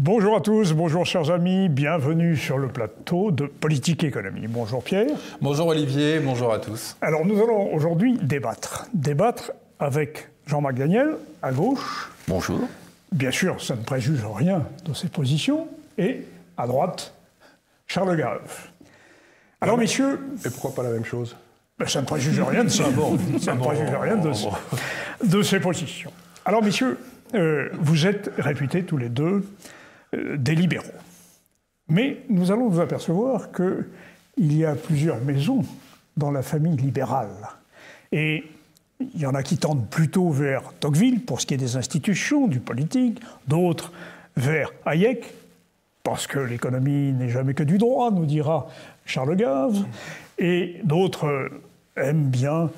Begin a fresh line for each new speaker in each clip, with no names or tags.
Bonjour à tous, bonjour chers amis, bienvenue sur le plateau de Politique Économie. Bonjour Pierre.
Bonjour Olivier, bonjour à tous.
Alors nous allons aujourd'hui débattre avec Jean-Marc Daniel, à gauche.
Bonjour.
Bien sûr, ça ne préjuge rien de ses positions. Et à droite, Charles Gave. Alors messieurs...
Et pourquoi pas la même chose?
Ça ne préjuge rien de ça. Ça ne préjuge rien de ses positions. Alors messieurs, vous êtes réputés tous les deux des libéraux. Mais nous allons nous apercevoir qu'il y a plusieurs maisons dans la famille libérale. Et il y en a qui tendent plutôt vers Tocqueville, pour ce qui est des institutions, du politique, d'autres vers Hayek, parce que l'économie n'est jamais que du droit, nous dira Charles Gave, et d'autres aiment bien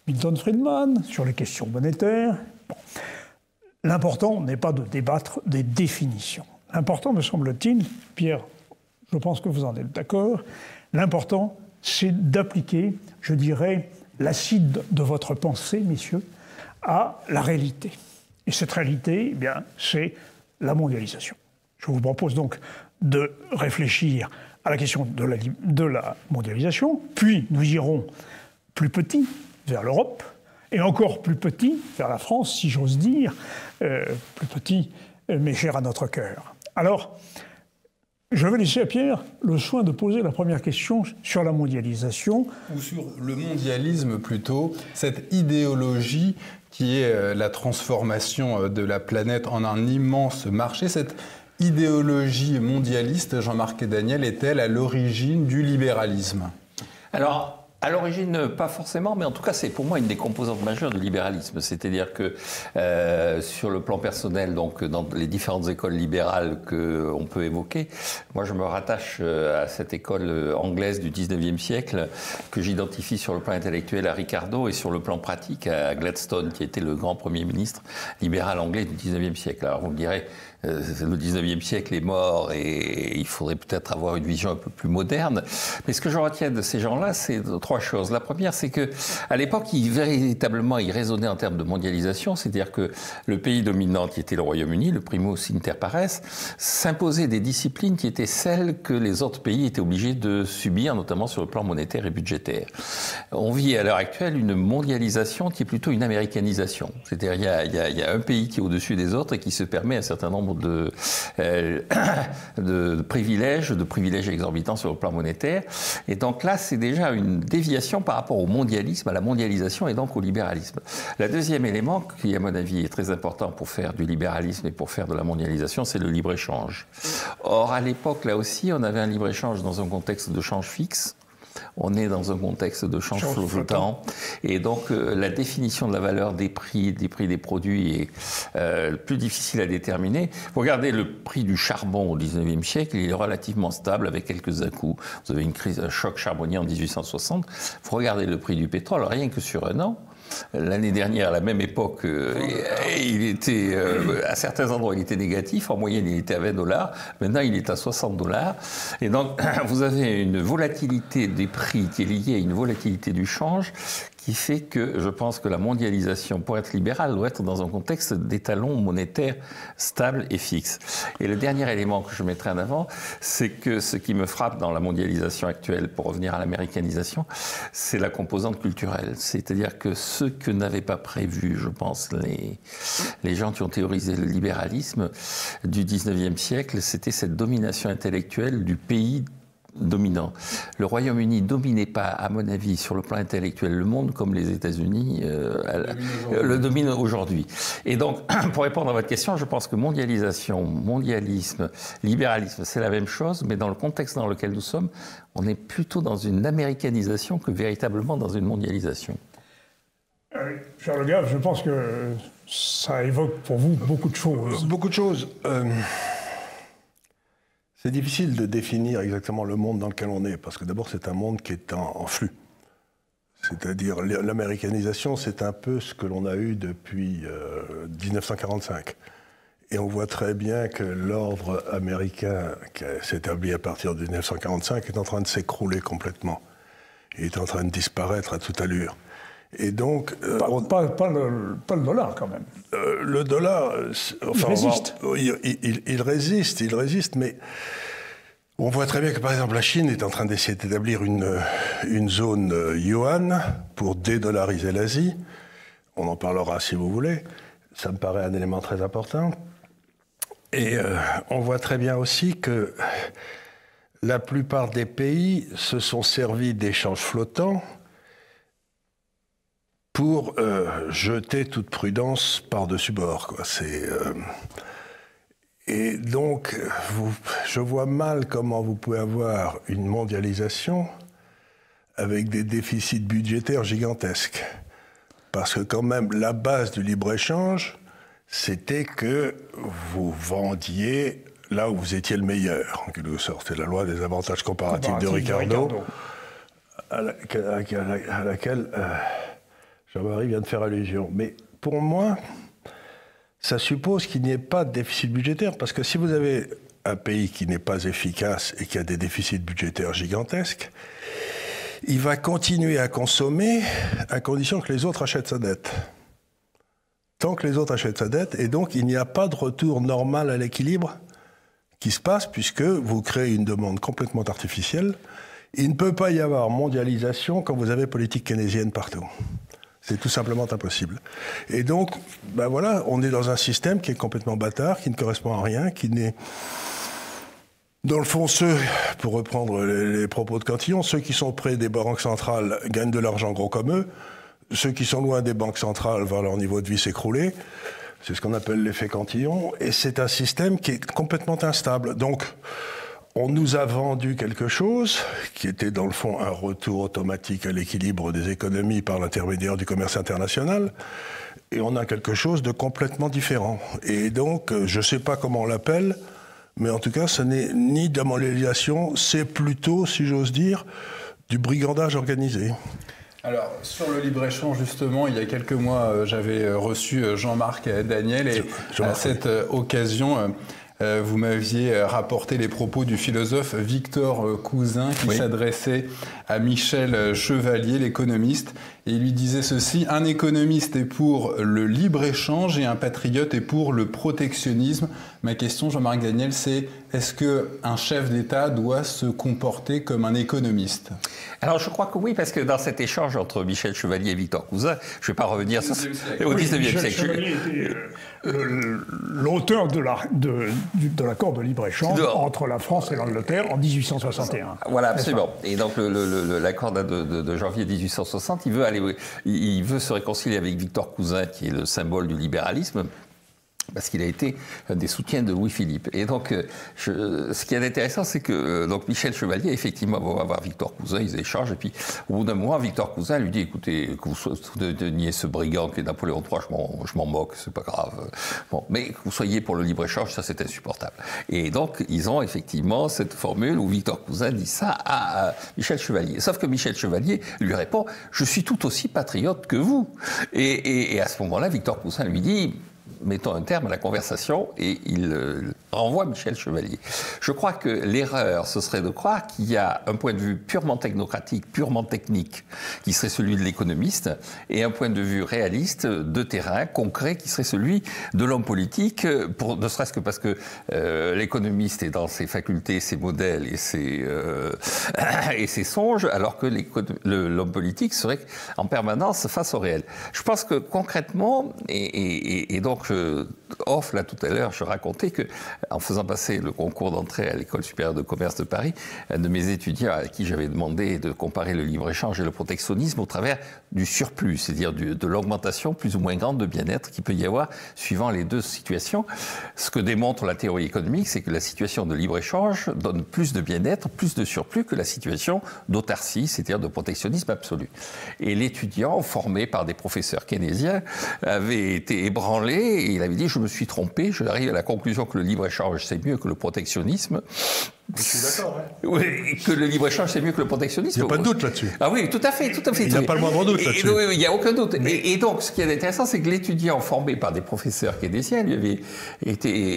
Milton Friedman sur les questions monétaires. Bon. L'important n'est pas de débattre des définitions. L'important, me semble-t-il, Pierre, je pense que vous en êtes d'accord, l'important, c'est d'appliquer, je dirais, l'acide de votre pensée, messieurs, à la réalité. Et cette réalité, eh bien, c'est la mondialisation. Je vous propose donc de réfléchir à la question de la mondialisation, puis nous irons plus petit vers l'Europe, et encore plus petit vers la France, si j'ose dire, plus petit, mais cher à notre cœur. Alors, je vais laisser à Pierre le soin de poser la première question sur la mondialisation.
Ou sur le mondialisme plutôt, cette idéologie qui est la transformation de la planète en un immense marché. Cette idéologie mondialiste, Jean-Marc Daniel, est-elle à l'origine du libéralisme?
Alors, à l'origine, pas forcément, mais en tout cas, c'est pour moi une des composantes majeures du libéralisme. C'est-à-dire que sur le plan personnel, donc dans les différentes écoles libérales qu'on peut évoquer, moi je me rattache à cette école anglaise du 19e siècle que j'identifie sur le plan intellectuel à Ricardo et sur le plan pratique à Gladstone, qui était le grand Premier ministre libéral anglais du 19e siècle. Alors vous me direz, le 19e siècle est mort et il faudrait peut-être avoir une vision un peu plus moderne. Mais ce que je retiens de ces gens-là, c'est trois choses. La première, c'est que à l'époque, véritablement, ils raisonnaient en termes de mondialisation, c'est-à-dire que le pays dominant, qui était le Royaume-Uni, le primus inter pares, s'imposait des disciplines qui étaient celles que les autres pays étaient obligés de subir, notamment sur le plan monétaire et budgétaire. On vit à l'heure actuelle une mondialisation qui est plutôt une américanisation. C'est-à-dire il y a un pays qui est au-dessus des autres et qui se permet un certain nombre de privilèges exorbitants sur le plan monétaire. Et donc là, c'est déjà une déviation par rapport au mondialisme, à la mondialisation et donc au libéralisme. Le deuxième élément, qui à mon avis est très important pour faire du libéralisme et pour faire de la mondialisation, c'est le libre-échange. Or, à l'époque, là aussi, on avait un libre-échange dans un contexte de change fixe. On est dans un contexte de change flottant. Et donc, la définition de la valeur des prix des produits est plus difficile à déterminer. Vous regardez le prix du charbon au 19e siècle, il est relativement stable avec quelques à-coups. Vous avez un choc charbonnier en 1860. Vous regardez le prix du pétrole, rien que sur un an. L'année dernière, à la même époque, il était, à certains endroits, il était négatif. En moyenne, il était à $20. Maintenant, il est à $60. Et donc, vous avez une volatilité des prix qui est liée à une volatilité du change qui fait que je pense que la mondialisation, pour être libérale, doit être dans un contexte d'étalon monétaire stable et fixe. Et le dernier élément que je mettrai en avant, c'est que ce qui me frappe dans la mondialisation actuelle, pour revenir à l'américanisation, c'est la composante culturelle. C'est-à-dire que ce que n'avaient pas prévu, je pense, les gens qui ont théorisé le libéralisme du 19e siècle, c'était cette domination intellectuelle du pays dominant. Le Royaume-Uni ne dominait pas, à mon avis, sur le plan intellectuel, le monde comme les États-Unis le dominent aujourd'hui. Et donc, pour répondre à votre question, je pense que mondialisation, mondialisme, libéralisme, c'est la même chose, mais dans le contexte dans lequel nous sommes, on est plutôt dans une américanisation que véritablement dans une mondialisation.
Charles Gave, je pense que ça évoque pour vous beaucoup de choses.
Beaucoup de choses. C'est difficile de définir exactement le monde dans lequel on est, parce que d'abord, c'est un monde qui est en flux. C'est-à-dire, l'américanisation, c'est un peu ce que l'on a eu depuis 1945. Et on voit très bien que l'ordre américain, qui s'est établi à partir de 1945, est en train de s'écrouler complètement. Il est en train de disparaître à toute allure. Et donc,
pas le dollar, quand même.
Le dollar, enfin,
il résiste.
Il résiste, mais on voit très bien que, par exemple, la Chine est en train d'essayer d'établir une zone yuan pour dédollariser l'Asie. On en parlera si vous voulez. Ça me paraît un élément très important. Et on voit très bien aussi que la plupart des pays se sont servis d'échanges flottants pour jeter toute prudence par-dessus bord, quoi. Et donc, je vois mal comment vous pouvez avoir une mondialisation avec des déficits budgétaires gigantesques. Parce que quand même, la base du libre-échange, c'était que vous vendiez là où vous étiez le meilleur, en quelque sorte. C'est la loi des avantages comparatifs de Ricardo, à laquelle Jean-Marie vient de faire allusion. Mais pour moi, ça suppose qu'il n'y ait pas de déficit budgétaire, parce que si vous avez un pays qui n'est pas efficace et qui a des déficits budgétaires gigantesques, il va continuer à consommer à condition que les autres achètent sa dette. Tant que les autres achètent sa dette, et donc il n'y a pas de retour normal à l'équilibre qui se passe, puisque vous créez une demande complètement artificielle. Il ne peut pas y avoir mondialisation quand vous avez politique keynésienne partout. C'est tout simplement impossible. Et donc, ben voilà, on est dans un système qui est complètement bâtard, qui ne correspond à rien, qui n'est... Dans le fond, pour reprendre les propos de Cantillon, ceux qui sont près des banques centrales gagnent de l'argent gros comme eux. Ceux qui sont loin des banques centrales voient leur niveau de vie s'écrouler. C'est ce qu'on appelle l'effet Cantillon. Et c'est un système qui est complètement instable. Donc, on nous a vendu quelque chose qui était dans le fond un retour automatique à l'équilibre des économies par l'intermédiaire du commerce international. Et on a quelque chose de complètement différent. Et donc, je ne sais pas comment on l'appelle, mais en tout cas, ce n'est ni de la mondialisation, c'est plutôt, si j'ose dire, du brigandage organisé.
Alors, sur le libre-échange, justement, il y a quelques mois, j'avais reçu Jean-Marc Daniel, et à cette occasion, vous m'aviez rapporté les propos du philosophe Victor Cousin, qui s'adressait à Michel Chevalier, l'économiste, et il lui disait ceci: un économiste est pour le libre-échange et un patriote est pour le protectionnisme. Ma question, Jean-Marc Daniel, c'est: est-ce qu'un chef d'État doit se comporter comme un économiste?
Alors je crois que oui, parce que dans cet échange entre Michel Chevalier et Victor Cousin, je ne vais pas revenir au XIXe siècle.
Chevalier était l'auteur de l'accord de libre-échange entre la France et l'Angleterre en 1861.
Voilà, absolument. Et donc l'accord de janvier 1860, il veut se réconcilier avec Victor Cousin, qui est le symbole du libéralisme, parce qu'il a été un des soutiens de Louis-Philippe. Et donc, ce qui est intéressant, c'est que donc Michel Chevalier, effectivement, va voir Victor Cousin, ils échangent, et puis au bout d'un mois, Victor Cousin lui dit: écoutez, que vous soyez ce brigand qui est Napoléon III, je m'en moque, c'est pas grave. Bon, mais que vous soyez pour le libre-échange, ça c'est insupportable. Et donc, ils ont effectivement cette formule où Victor Cousin dit ça à Michel Chevalier. Sauf que Michel Chevalier lui répond: je suis tout aussi patriote que vous. Et à ce moment-là, Victor Cousin lui dit: mettons un terme à la conversation, et il renvoie Michel Chevalier. Je crois que l'erreur, ce serait de croire qu'il y a un point de vue purement technocratique, purement technique, qui serait celui de l'économiste, et un point de vue réaliste, de terrain, concret, qui serait celui de l'homme politique, ne serait-ce que parce que l'économiste est dans ses facultés, ses modèles et ses songes, alors que l'homme politique serait en permanence face au réel. Je pense que concrètement, et donc off, là, tout à l'heure, je racontais qu'en faisant passer le concours d'entrée à l'École supérieure de commerce de Paris, un de mes étudiants à qui j'avais demandé de comparer le libre-échange et le protectionnisme au travers du surplus, c'est-à-dire de l'augmentation plus ou moins grande de bien-être qu'il peut y avoir suivant les deux situations. Ce que démontre la théorie économique, c'est que la situation de libre-échange donne plus de bien-être, plus de surplus que la situation d'autarcie, c'est-à-dire de protectionnisme absolu. Et l'étudiant, formé par des professeurs keynésiens, avait été ébranlé, et il avait dit: je me suis trompé, je arrive à la conclusion que le libre-échange c'est mieux que le protectionnisme.
Je suis d'accord.
Oui, que le libre-échange, c'est mieux que le protectionnisme.
Il n'y a pas de doute là-dessus.
Ah oui, tout à fait.
Il n'y a pas le moindre doute là-dessus.
Oui, il n'y a aucun doute. Et donc, ce qui est intéressant, c'est que l'étudiant formé par des professeurs keynésiens lui avait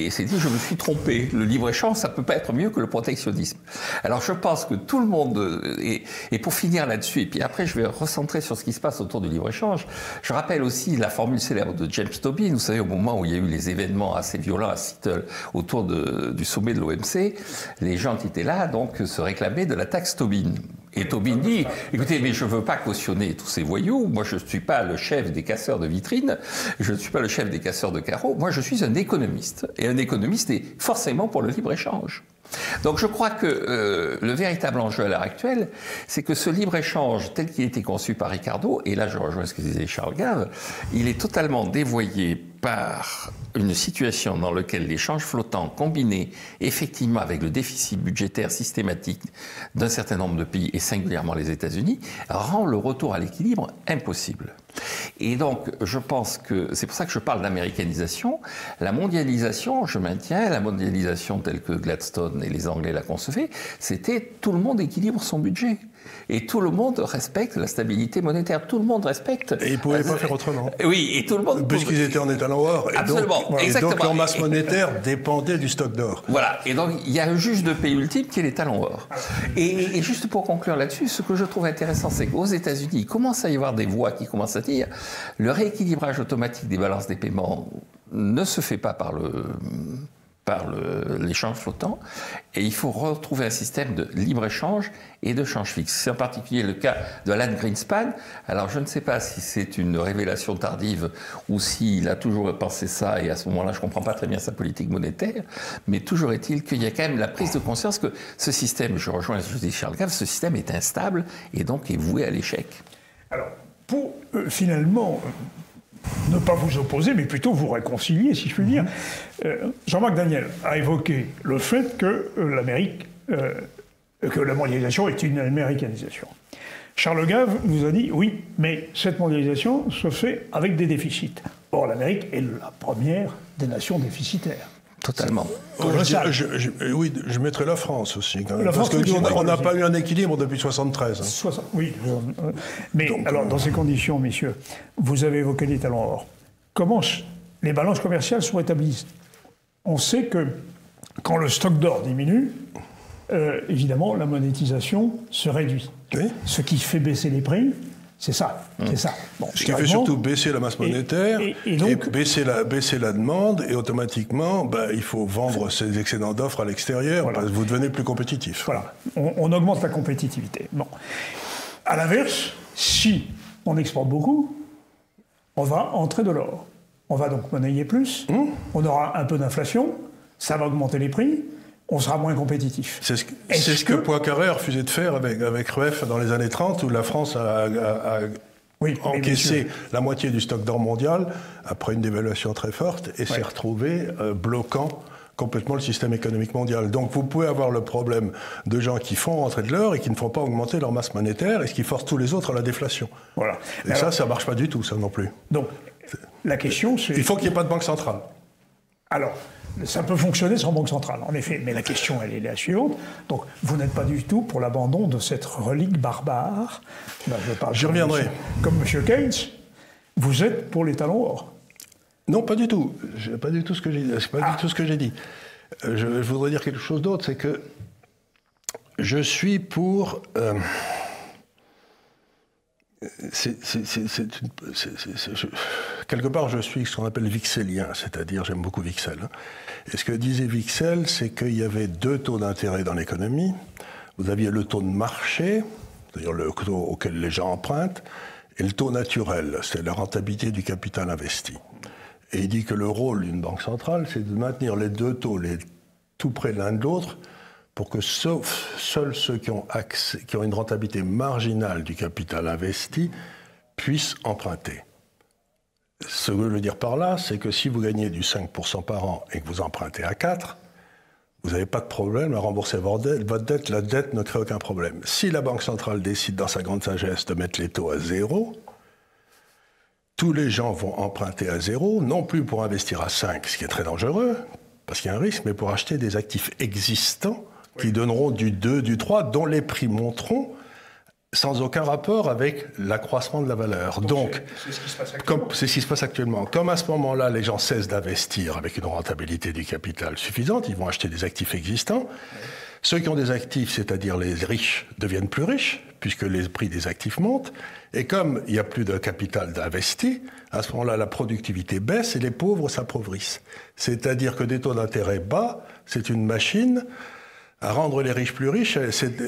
s'est dit, je me suis trompé. Le libre-échange, ça ne peut pas être mieux que le protectionnisme. Alors, je pense que tout le monde, et pour finir là-dessus, et puis après, je vais recentrer sur ce qui se passe autour du libre-échange, je rappelle aussi la formule célèbre de James Tobin. Vous savez, au moment où il y a eu les événements assez violents à Seattle autour du sommet de l'OMC, les gens qui étaient là, donc, se réclamaient de la taxe Tobin. Et Tobin dit, écoutez, mais je ne veux pas cautionner tous ces voyous, moi je ne suis pas le chef des casseurs de vitrines, je ne suis pas le chef des casseurs de carreaux, moi je suis un économiste. Et un économiste est forcément pour le libre-échange. Donc je crois que le véritable enjeu à l'heure actuelle, c'est que ce libre-échange tel qu'il a été conçu par Ricardo, et là je rejoins ce que disait Charles Gave, il est totalement dévoyé par une situation dans laquelle l'échange flottant combiné effectivement avec le déficit budgétaire systématique d'un certain nombre de pays, et singulièrement les États-Unis, rend le retour à l'équilibre impossible. Et donc, je pense que c'est pour ça que je parle d'américanisation. La mondialisation, je maintiens, la mondialisation telle que Gladstone et les Anglais la concevaient, c'était tout le monde équilibre son budget. Et tout le monde respecte la stabilité monétaire. Tout le monde respecte...
Et ils ne pouvaient pas faire autrement.
Oui, et tout le monde...
Puisqu'ils étaient en étalon or.
Absolument,
et
exactement.
donc leur masse monétaire dépendait du stock d'or.
Voilà, et donc il y a un juge de paix ultime qui est l'étalon or. Et juste pour conclure là-dessus, ce que je trouve intéressant, c'est qu'aux États-Unis, il commence à y avoir des voix qui commencent à dire le rééquilibrage automatique des balances des paiements ne se fait pas par l'échange flottant, et il faut retrouver un système de libre-échange et de change fixe. C'est en particulier le cas de Alan Greenspan. Alors je ne sais pas si c'est une révélation tardive ou s'il a toujours pensé ça, et à ce moment-là je ne comprends pas très bien sa politique monétaire, mais toujours est-il qu'il y a quand même la prise de conscience que ce système, je rejoins ce que dit Charles Gave, ce système est instable et donc est voué à l'échec.
Alors, pour finalement... ne pas vous opposer, mais plutôt vous réconcilier, si je puis dire. Jean-Marc Daniel a évoqué le fait que que la mondialisation est une américanisation. Charles Gave nous a dit, oui, mais cette mondialisation se fait avec des déficits. Or, l'Amérique est la première des nations déficitaires.
Totalement.
Oui, je mettrais la France aussi. Quand même, parce qu'on n'a pas eu un équilibre depuis 1973.
Oui. Mais donc, alors, dans ces conditions, messieurs, vous avez évoqué les talons or. Comment les balances commerciales sont établies? On sait que quand le stock d'or diminue, évidemment, la monétisation se réduit. Oui. Ce qui fait baisser les prix, c'est ça. C'est ça. Bon,
ce qui fait surtout baisser la masse monétaire et baisser la demande, et automatiquement, il faut vendre ces excédents d'offres à l'extérieur, voilà. Parce que vous devenez plus compétitif.
Voilà. On augmente la compétitivité. Bon. À l'inverse, si on exporte beaucoup, on va entrer de l'or. On va donc monnayer plus, on aura un peu d'inflation, ça va augmenter les prix, on sera moins compétitif.
C'est ce que Poincaré a refusé de faire avec Rueff dans les années 30, où la France a encaissé la moitié du stock d'or mondial après une dévaluation très forte et s'est retrouvé bloquant complètement le système économique mondial. Donc vous pouvez avoir le problème de gens qui font rentrer de l'or et qui ne font pas augmenter leur masse monétaire, et ce qui force tous les autres à la déflation. Voilà. Et alors, ça ne marche pas du tout, ça non plus.
Donc la question c'est...
Il faut qu'il n'y ait pas de banque centrale.
Alors, ça peut fonctionner sans banque centrale, en effet, mais la question, elle est la suivante. Donc, vous n'êtes pas du tout pour l'abandon de cette relique barbare.
J'y reviendrai.
Comme M. Keynes, vous êtes pour les talons or.
Non, pas du tout. Pas du tout ce que j'ai dit. C'est pas du tout ce que j'ai dit. Je voudrais dire quelque chose d'autre, c'est que je suis pour... quelque part, je suis ce qu'on appelle vixélien, c'est-à-dire j'aime beaucoup Vixel. Et ce que disait Vixel, c'est qu'il y avait deux taux d'intérêt dans l'économie. Vous aviez le taux de marché, c'est-à-dire le taux auquel les gens empruntent, et le taux naturel, c'est la rentabilité du capital investi. Et il dit que le rôle d'une banque centrale, c'est de maintenir les deux taux tout près l'un de l'autre, pour que seuls ceux qui ont une rentabilité marginale du capital investi puissent emprunter. Ce que je veux dire par là, c'est que si vous gagnez du 5% par an et que vous empruntez à 4%, vous n'avez pas de problème à rembourser votre dette, la dette ne crée aucun problème. Si la Banque centrale décide dans sa grande sagesse de mettre les taux à 0, tous les gens vont emprunter à 0, non plus pour investir à 5, ce qui est très dangereux, parce qu'il y a un risque, mais pour acheter des actifs existants qui donneront du 2, du 3, dont les prix monteront sans aucun rapport avec l'accroissement de la valeur. Donc,
c'est ce qui se passe actuellement.
c'est ce qui se passe actuellement. Comme à ce moment-là, les gens cessent d'investir avec une rentabilité du capital suffisante, ils vont acheter des actifs existants. Ceux qui ont des actifs, c'est-à-dire les riches, deviennent plus riches, puisque les prix des actifs montent. Et comme il n'y a plus de capital investi, à ce moment-là, la productivité baisse et les pauvres s'appauvrissent. C'est-à-dire que des taux d'intérêt bas, c'est une machine à rendre les riches plus riches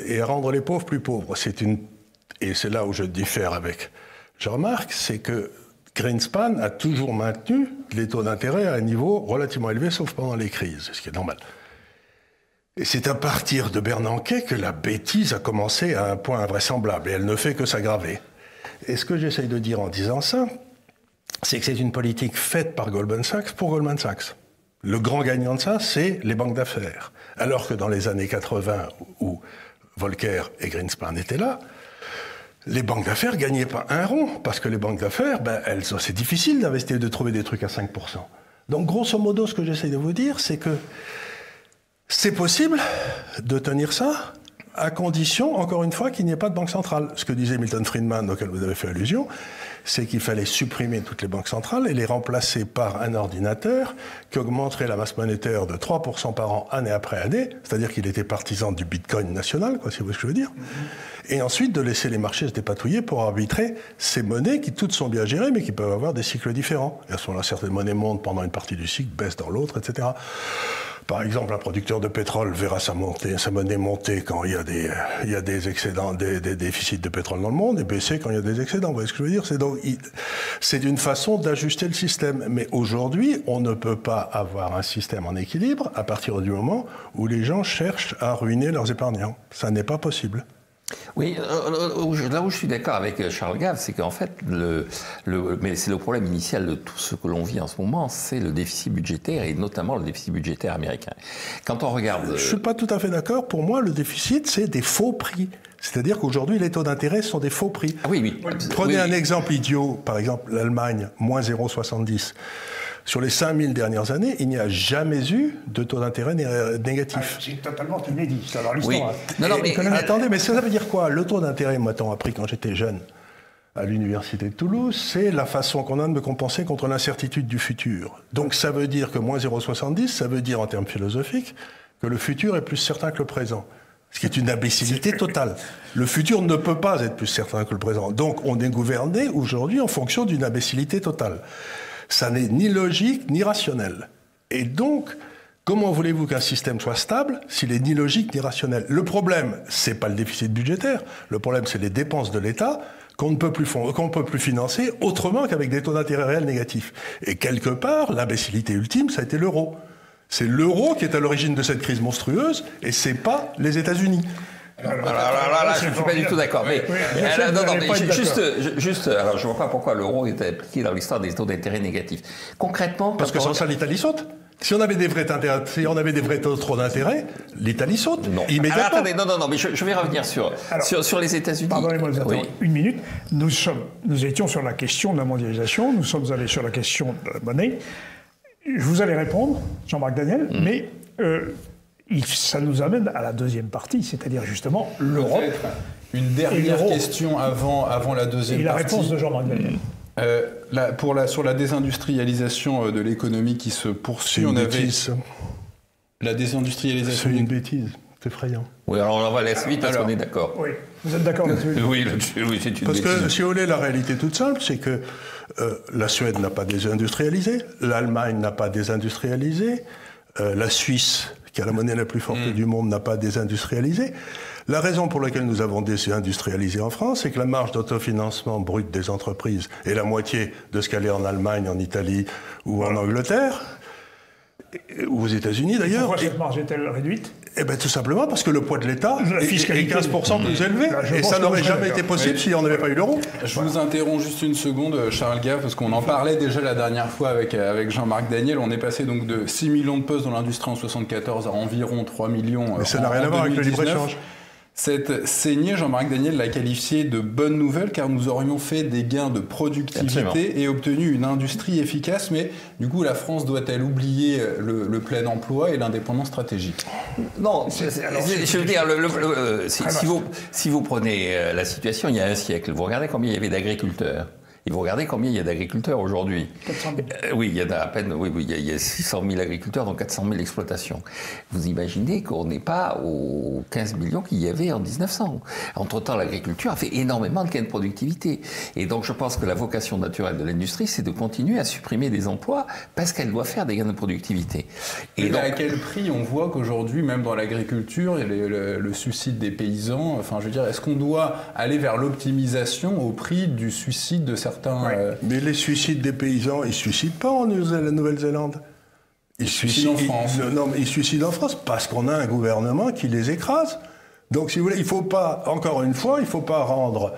et à rendre les pauvres plus pauvres. Et c'est là où je diffère avec Jean-Marc, c'est que Greenspan a toujours maintenu les taux d'intérêt à un niveau relativement élevé, sauf pendant les crises, ce qui est normal. Et c'est à partir de Bernanke que la bêtise a commencé à un point invraisemblable, et elle ne fait que s'aggraver. Et ce que j'essaye de dire en disant ça, c'est que c'est une politique faite par Goldman Sachs pour Goldman Sachs. Le grand gagnant de ça, c'est les banques d'affaires. Alors que dans les années 80, où Volcker et Greenspan étaient là, les banques d'affaires gagnaient pas un rond, parce que les banques d'affaires, c'est difficile d'investir, de trouver des trucs à 5%. Donc, grosso modo, ce que j'essaie de vous dire, c'est que c'est possible de tenir ça, à condition, encore une fois, qu'il n'y ait pas de banque centrale. Ce que disait Milton Friedman, auquel vous avez fait allusion, c'est qu'il fallait supprimer toutes les banques centrales et les remplacer par un ordinateur qui augmenterait la masse monétaire de 3% par an, année après année, c'est-à-dire qu'il était partisan du bitcoin national, si vous voyez ce que je veux dire, et ensuite de laisser les marchés se dépatouiller pour arbitrer ces monnaies qui toutes sont bien gérées, mais qui peuvent avoir des cycles différents. Et à ce moment-là, certaines monnaies montent pendant une partie du cycle, baissent dans l'autre, etc. Par exemple, un producteur de pétrole verra sa monnaie monter quand il y a des excédents, des déficits de pétrole dans le monde, et baisser quand il y a des excédents. Vous voyez ce que je veux dire? C'est une façon d'ajuster le système. Mais aujourd'hui, on ne peut pas avoir un système en équilibre à partir du moment où les gens cherchent à ruiner leurs épargnants. Ça n'est pas possible.
Oui, là où je suis d'accord avec Charles Gave, c'est qu'en fait, mais c'est le problème initial de tout ce que l'on vit en ce moment, c'est le déficit budgétaire et notamment le déficit budgétaire américain. Quand on regarde...
Je ne suis pas tout à fait d'accord. Pour moi, le déficit, c'est des faux prix. C'est-à-dire qu'aujourd'hui, les taux d'intérêt sont des faux prix.
Ah oui.
Prenez un exemple idiot, par exemple l'Allemagne, moins 0,70. Sur les 5000 dernières années, il n'y a jamais eu de taux d'intérêt négatif.
C'est totalement inédit, ça, dans l'histoire.
Oui.
Attendez, mais ça veut dire quoi? Le taux d'intérêt, moi, j'ai appris quand j'étais jeune à l'université de Toulouse, c'est la façon qu'on a de me compenser contre l'incertitude du futur. Donc ça veut dire que moins 0,70, ça veut dire en termes philosophiques que le futur est plus certain que le présent. Ce qui est une imbécilité totale. Le futur ne peut pas être plus certain que le présent. Donc on est gouverné aujourd'hui en fonction d'une imbécilité totale. Ça n'est ni logique ni rationnel. Et donc, comment voulez-vous qu'un système soit stable s'il est ni logique ni rationnel? Le problème, c'est pas le déficit budgétaire. Le problème, c'est les dépenses de l'État qu'on ne peut plus financer autrement qu'avec des taux d'intérêt réels négatifs. Et quelque part, l'imbécilité ultime, ça a été l'euro. C'est l'euro qui est à l'origine de cette crise monstrueuse, et c'est pas les États-Unis.
Alors là, je ne suis pas du tout d'accord. Mais juste, alors je ne vois pas pourquoi l'euro est appliqué dans l'histoire des taux d'intérêt négatifs. Concrètement,
parce que sans ça, l'Italie saute. Si on avait des vrais taux d'intérêt, l'Italie saute.
Non.
Immédiatement.
Alors, attendez, non, mais je vais revenir sur les États-Unis.
Pardonnez-moi de vous attendre une minute. Nous étions sur la question de la mondialisation, nous sommes allés sur la question de la monnaie. Je vous allais répondre, Jean-Marc Daniel, mais ça nous amène à la deuxième partie, c'est-à-dire justement l'Europe.
Une dernière question avant la deuxième partie.
Et la réponse de Jean-Marc Daniel.
Sur la désindustrialisation de l'économie qui se poursuit, la désindustrialisation.
C'est une bêtise, c'est effrayant.
Oui, alors on va laisser vite parce qu'on est d'accord.
Oui, vous êtes d'accord là-dessus?
Oui, c'est une bêtise.
Parce que si vous voulez, la réalité toute simple, c'est que la Suède n'a pas désindustrialisé, l'Allemagne n'a pas désindustrialisé, la Suisse, qui a la monnaie la plus forte du monde, n'a pas désindustrialisé. La raison pour laquelle nous avons désindustrialisé en France, c'est que la marge d'autofinancement brut des entreprises est la moitié de ce qu'elle est en Allemagne, en Italie ou en Angleterre, ou aux États-Unis d'ailleurs.
Pourquoi cette marge est-elle réduite?
Eh bien tout simplement parce que le poids de l'État est 15% plus élevé. Et ça n'aurait jamais été possible si on n'avait pas eu l'euro.
Je vous interromps juste une seconde, Charles Gave, parce qu'on en parlait déjà la dernière fois avec Jean-Marc Daniel. On est passé donc de 6 millions de postes dans l'industrie en 1974 à environ 3 millions.
Mais ça n'a rien à voir avec le libre-échange.
Cette saignée, Jean-Marc Daniel l'a qualifiée de bonne nouvelle car nous aurions fait des gains de productivité
Absolument.
et obtenu une industrie efficace. Mais du coup, la France doit-elle oublier le plein emploi et l'indépendance stratégique?
Non, je veux dire, si vous prenez la situation il y a un siècle, vous regardez combien il y avait d'agriculteurs. Et vous regardez combien il y a d'agriculteurs aujourd'hui.
400 000.
Oui, il y en a à peine, oui, il y a 600 000 agriculteurs, donc 400 000 exploitations. Vous imaginez qu'on n'est pas aux 15 millions qu'il y avait en 1900. Entre-temps, l'agriculture a fait énormément de gains de productivité. Et donc, je pense que la vocation naturelle de l'industrie, c'est de continuer à supprimer des emplois parce qu'elle doit faire des gains de productivité.
Et
donc,
à quel prix on voit qu'aujourd'hui, même dans l'agriculture, le suicide des paysans, enfin, je veux dire, est-ce qu'on doit aller vers l'optimisation au prix du suicide de certains...
Mais les suicides des paysans, ils ne se suicident pas en Nouvelle-Zélande. Ils se suicident
en France.
Non, mais ils se suicident en France parce qu'on a un gouvernement qui les écrase. Donc, si vous voulez, il ne faut pas, encore une fois, il ne faut pas rendre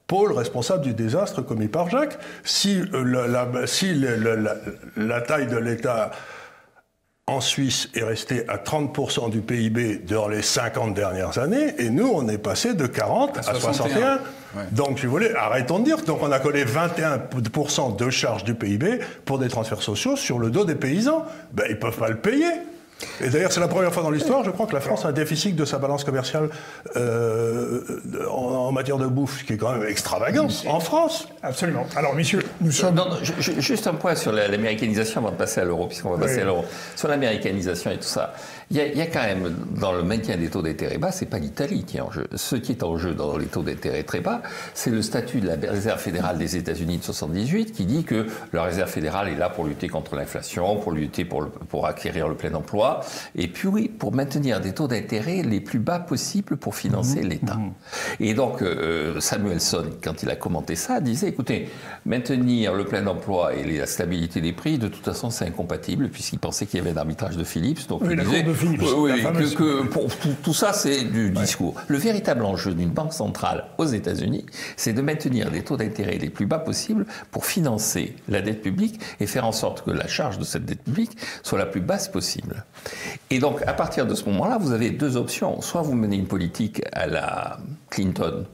Paul responsable du désastre commis par Jacques. Si la taille de l'État en Suisse est restée à 30% du PIB dans les 50 dernières années, et nous, on est passé de 40 à 61.
Ouais.
Donc, si vous voulez, arrêtons de dire. Donc, on a collé 21% de charge du PIB pour des transferts sociaux sur le dos des paysans. Ben, ils ne peuvent pas le payer. Et d'ailleurs, c'est la première fois dans l'histoire, je crois, que la France a un déficit de sa balance commerciale en matière de bouffe, ce qui est quand même extravagant, en France.
Absolument. Alors, messieurs, nous sommes...
Non, juste un point sur l'américanisation avant de passer à l'euro, puisqu'on va passer à l'euro. Sur l'américanisation et tout ça, il y a quand même, dans le maintien des taux d'intérêt bas, c'est pas l'Italie qui est en jeu. Ce qui est en jeu dans les taux d'intérêt très bas, c'est le statut de la Réserve fédérale des États-Unis de 78 qui dit que la Réserve fédérale est là pour lutter contre l'inflation, pour lutter pour acquérir le plein emploi, et puis oui, pour maintenir des taux d'intérêt les plus bas possibles pour financer l'État. Et donc, Samuelson, quand il a commenté ça, disait, écoutez, maintenir le plein emploi et la stabilité des prix, de toute façon, c'est incompatible, puisqu'il pensait qu'il y avait un arbitrage de Phillips. Donc, il disait, pour tout ça, c'est du discours. Le véritable enjeu d'une banque centrale aux États-Unis, c'est de maintenir des taux d'intérêt les plus bas possibles pour financer la dette publique et faire en sorte que la charge de cette dette publique soit la plus basse possible. Et donc, à partir de ce moment-là, vous avez deux options. Soit vous menez une politique à la Clinton,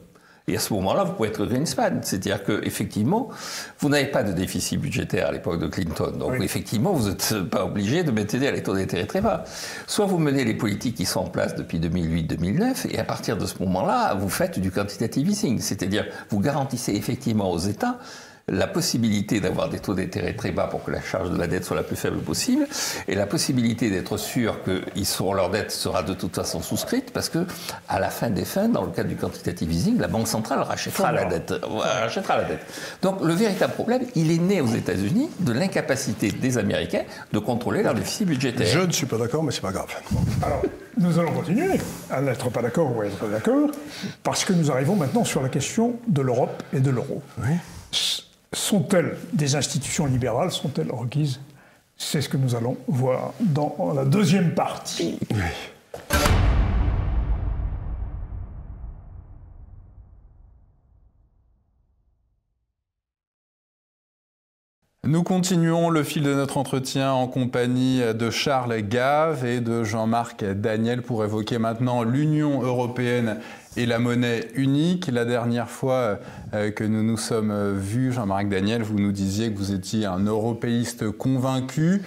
et à ce moment-là, vous pouvez être Greenspan. C'est-à-dire qu'effectivement, vous n'avez pas de déficit budgétaire à l'époque de Clinton. Donc, effectivement, vous n'êtes pas obligé de maintenir les taux d'intérêt très bas. Soit vous menez les politiques qui sont en place depuis 2008-2009, et à partir de ce moment-là, vous faites du quantitative easing. C'est-à-dire, vous garantissez effectivement aux États la possibilité d'avoir des taux d'intérêt très bas pour que la charge de la dette soit la plus faible possible, et la possibilité d'être sûr que leur dette sera de toute façon souscrite, parce que à la fin des fins, dans le cadre du quantitative easing, la Banque centrale rachètera la dette. Donc le véritable problème, il est né aux États-Unis de l'incapacité des Américains de contrôler leur déficit budgétaire.
Je ne suis pas d'accord, mais c'est pas grave.
Alors, nous allons continuer à n'être pas d'accord ou à être d'accord, parce que nous arrivons maintenant sur la question de l'Europe et de l'euro.
Oui.
Sont-elles des institutions libérales? Sont-elles requises? C'est ce que nous allons voir dans la deuxième partie. Oui.
Nous continuons le fil de notre entretien en compagnie de Charles Gave et de Jean-Marc Daniel pour évoquer maintenant l'Union européenne et la monnaie unique. La dernière fois que nous nous sommes vus, Jean-Marc Daniel, vous nous disiez que vous étiez un européiste convaincu.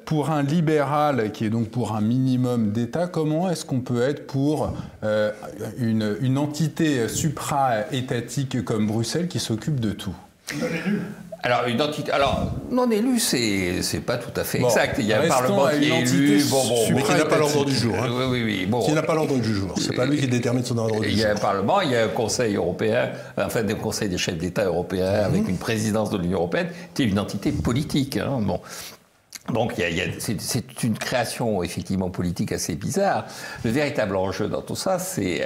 Pour un libéral qui est donc pour un minimum d'État, comment est-ce qu'on peut être pour une entité supra-étatique comme Bruxelles qui s'occupe de tout ?
Alors, non élu, c'est pas tout à fait exact. Il y a un
Restons
Parlement qui est élu,
mais qui n'a pas l'ordre du jour. Hein.
Oui. Bon,
qui n'a pas l'ordre du jour. C'est pas lui qui détermine son ordre du jour.
Il y a un Parlement, il y a un Conseil européen, enfin un Conseil des chefs d'État européens avec une présidence de l'Union européenne, qui est une entité politique. Hein, bon. Donc c'est une création effectivement politique assez bizarre. Le véritable enjeu dans tout ça, c'est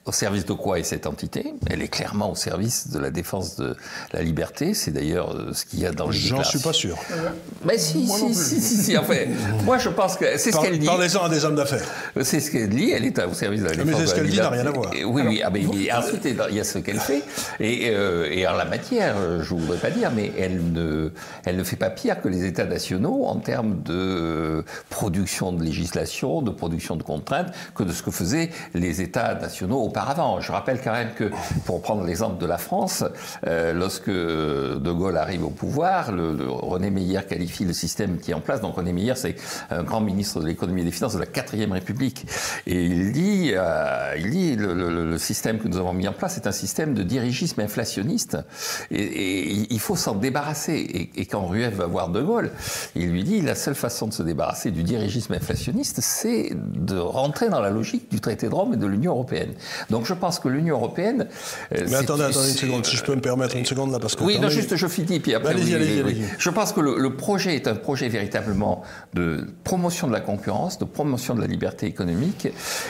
Au service de quoi est cette entité? Elle est clairement au service de la défense de la liberté. C'est d'ailleurs ce qu'il y a dans les
J'en suis pas sûr.
Mais si. Enfin, moi, je pense que c'est ce qu'elle dit.
Parlez-en à des hommes d'affaires.
C'est ce qu'elle dit. Elle est au service de la défense de la liberté.
Mais ce qu'elle dit n'a rien à voir.
Oui. Mais ensuite, il y a ce qu'elle fait. Et en la matière, je ne voudrais pas dire, mais elle ne fait pas pire que les États nationaux en termes de production de législation, de production de contraintes, que de ce que faisaient les États nationaux auparavant. Je rappelle quand même que, pour prendre l'exemple de la France, lorsque De Gaulle arrive au pouvoir, René Meyer qualifie le système qui est en place. Donc René Meyer, c'est un grand ministre de l'économie et des finances de la 4e République. Et il dit le système que nous avons mis en place est un système de dirigisme inflationniste. Et il faut s'en débarrasser. Et quand Rueff va voir De Gaulle, il lui dit la seule façon de se débarrasser du dirigisme inflationniste, c'est de rentrer dans la logique du traité de Rome et de l'Union européenne. Donc je pense que l'Union européenne...
Mais attendez une seconde, si je peux me permettre une seconde là, parce que...
Oui, non, juste je finis, puis après...
Allez-y.
Je pense que le projet est un projet véritablement de promotion de la concurrence, de promotion de la liberté économique,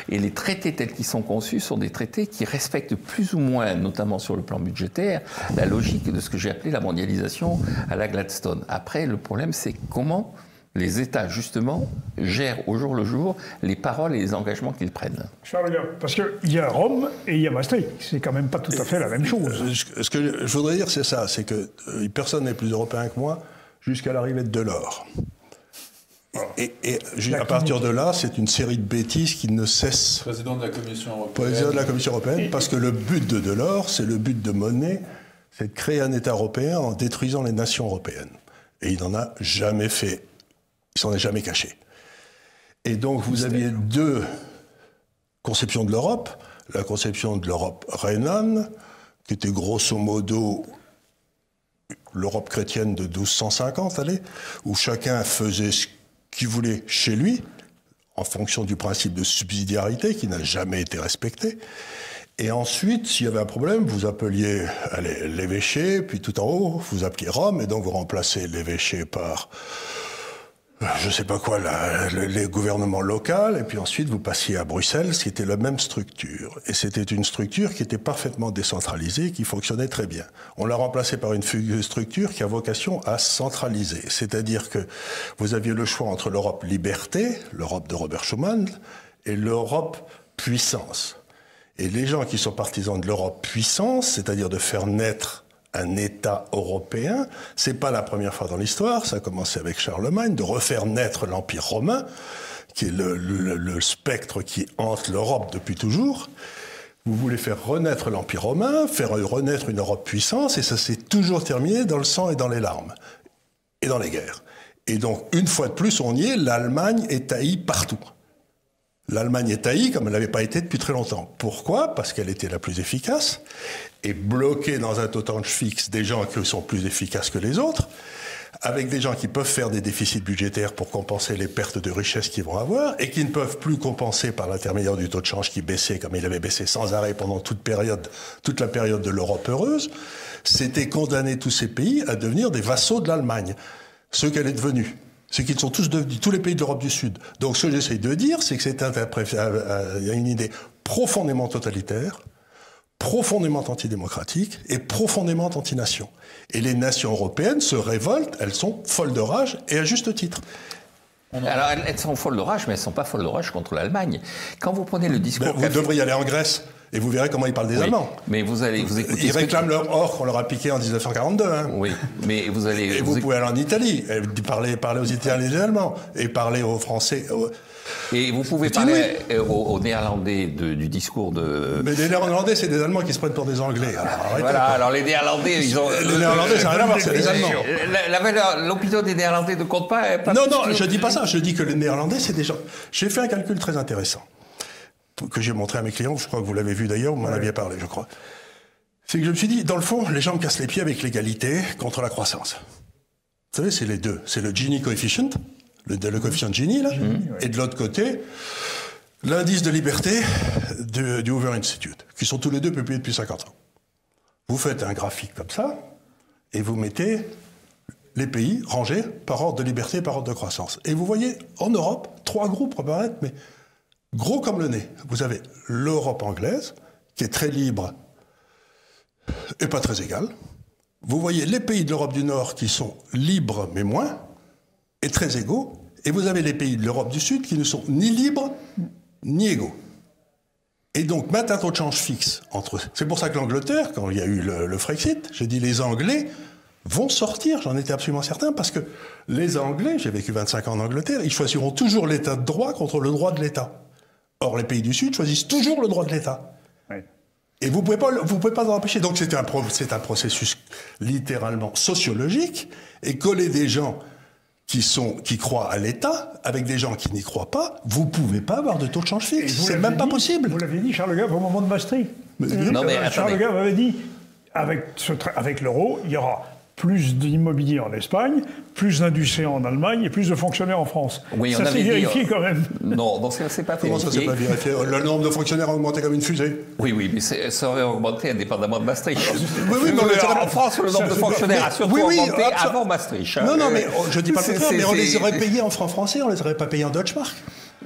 et les traités tels qu'ils sont conçus sont des traités qui respectent plus ou moins, notamment sur le plan budgétaire, la logique de ce que j'ai appelé la mondialisation à la Gladstone. Après, le problème, c'est comment les États, justement, gèrent au jour le jour les paroles et les engagements qu'ils prennent.
Charles Gard, parce qu'il y a Rome et il y a Maastricht. C'est quand même pas tout à fait la même chose.
Ce que je voudrais dire, c'est ça, c'est que personne n'est plus européen que moi jusqu'à l'arrivée de Delors. Et à partir de là, c'est une série de bêtises qui ne cessent.
Président de la Commission européenne.
Président de la Commission européenne, parce que le but de Delors, c'est le but de Monnet, c'est de créer un État européen en détruisant les nations européennes. Et il n'en a jamais fait. Il s'en est jamais caché. Et donc, vous aviez deux conceptions de l'Europe. La conception de l'Europe rhénane, qui était grosso modo l'Europe chrétienne de 1250, où chacun faisait ce qu'il voulait chez lui, en fonction du principe de subsidiarité qui n'a jamais été respecté. Et ensuite, s'il y avait un problème, vous appeliez l'évêché, puis tout en haut, vous appeliez Rome, et donc vous remplacez l'évêché par... je ne sais pas quoi, les gouvernements locaux, et puis ensuite vous passiez à Bruxelles, c'était la même structure. Et c'était une structure qui était parfaitement décentralisée, qui fonctionnait très bien. On l'a remplacée par une structure qui a vocation à centraliser. C'est-à-dire que vous aviez le choix entre l'Europe liberté, l'Europe de Robert Schuman, et l'Europe puissance. Et les gens qui sont partisans de l'Europe puissance, c'est-à-dire de faire naître un État européen, c'est pas la première fois dans l'histoire, ça a commencé avec Charlemagne, de refaire naître l'Empire romain, qui est le spectre qui hante l'Europe depuis toujours. Vous voulez faire renaître l'Empire romain, faire renaître une Europe puissance, et ça s'est toujours terminé dans le sang et dans les larmes, et dans les guerres. Et donc, une fois de plus, on y est, l'Allemagne est haïe partout. L'Allemagne est haïe comme elle n'avait pas été depuis très longtemps. Pourquoi? Parce qu'elle était la plus efficace, et bloquée dans un totange fixe des gens qui sont plus efficaces que les autres, avec des gens qui peuvent faire des déficits budgétaires pour compenser les pertes de richesse qu'ils vont avoir, et qui ne peuvent plus compenser par l'intermédiaire du taux de change qui baissait, comme il avait baissé sans arrêt pendant toute la période de l'Europe heureuse. C'était condamner tous ces pays à devenir des vassaux de l'Allemagne, ce qu'elle est devenue. C'est qu'ils sont tous devenus, tous les pays de l'Europe du Sud. Donc ce que j'essaie de dire, c'est que c'est une idée profondément totalitaire, profondément antidémocratique et profondément anti-nation. Et les nations européennes se révoltent, elles sont folles de rage, et à juste titre.
Alors elles sont folles de rage, mais elles ne sont pas folles de rage contre l'Allemagne. Quand vous prenez le discours...
Vous devriez aller en Grèce, et vous verrez comment ils parlent des Allemands.
Mais vous écoutez...
Ils réclament leur or qu'on leur a piqué en 1942. Hein.
Oui, mais vous allez...
Et vous pouvez aller en Italie, et parler aux Italiens et aux Allemands, et parler aux Français...
Et vous pouvez parler aux Néerlandais du discours de...
Mais les Néerlandais, c'est des Allemands qui se prennent pour des Anglais. Alors,
voilà, alors les Néerlandais, ils ont...
Les Néerlandais, ça n'a rien à voir, c'est des Allemands.
L'opinion des Néerlandais ne compte pas...
Non, je dis pas ça, je dis que les Néerlandais, c'est des gens... J'ai fait un calcul très intéressant, que j'ai montré à mes clients, je crois que vous l'avez vu d'ailleurs, vous m'en aviez parlé, je crois. C'est que je me suis dit, dans le fond, les gens me cassent les pieds avec l'égalité contre la croissance. Vous savez, c'est les deux. C'est le Gini coefficient, le coefficient Gini, là, et de l'autre côté, l'indice de liberté du Hoover Institute, qui sont tous les deux publiés depuis 50 ans. Vous faites un graphique comme ça, et vous mettez les pays rangés par ordre de liberté, par ordre de croissance. Et vous voyez, en Europe, 3 groupes apparaître, mais gros comme le nez. Vous avez l'Europe anglaise, qui est très libre et pas très égal. Vous voyez les pays de l'Europe du Nord qui sont libres mais moins, et très égaux, et vous avez les pays de l'Europe du Sud qui ne sont ni libres ni égaux. Et donc, mettre un taux de change fixe entre eux. C'est pour ça que l'Angleterre, quand il y a eu le Frexit, j'ai dit les Anglais vont sortir, j'en étais absolument certain, parce que les Anglais, j'ai vécu 25 ans en Angleterre, ils choisiront toujours l'état de droit contre le droit de l'État. Or, les pays du Sud choisissent toujours le droit de l'État. Oui. Et vous pouvez pas en empêcher. Donc, c'est un processus littéralement sociologique, et coller des gens qui croient à l'État, avec des gens qui n'y croient pas, vous ne pouvez pas avoir de taux de change fixe. C'est même pas possible.
Vous l'aviez dit, Charles Gave, au moment de Maastricht. Charles Gave avait dit, avec l'euro, il y aura plus d'immobilier en Espagne, plus d'industrie en Allemagne et plus de fonctionnaires en France.
Oui,
ça s'est vérifié quand même.
Non, donc c'est pas vérifié.
Comment ça s'est pas vérifié? Le nombre de fonctionnaires a augmenté comme une fusée.
Oui, mais ça aurait augmenté indépendamment de Maastricht.
Oui,
en France, le nombre de fonctionnaires a surtout augmenté avant Maastricht.
Non, mais je dis pas le contraire, mais on les aurait payés en francs français, on les aurait pas payés en Deutschmark.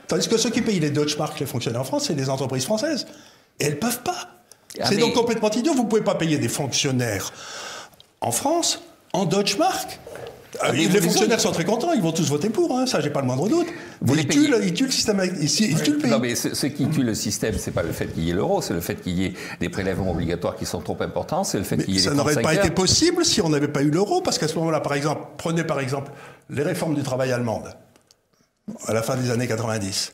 Tandis que ceux qui payent les Deutschmark, les fonctionnaires en France, c'est les entreprises françaises. Et elles peuvent pas. C'est donc complètement idiot. Vous pouvez pas payer des fonctionnaires en France en Deutschmark. Les fonctionnaires sont très contents, ils vont tous voter pour, hein, ça j'ai pas le moindre doute. Ils tuent le système, ils tuent le pays.
Non mais ce qui tue le système, c'est pas le fait qu'il y ait l'euro, c'est le fait qu'il y ait des prélèvements obligatoires qui sont trop importants, c'est le fait qu'il y ait
ça n'aurait pas été possible si on n'avait pas eu l'euro, parce qu'à ce moment-là, prenez par exemple les réformes du travail allemandes, à la fin des années 90.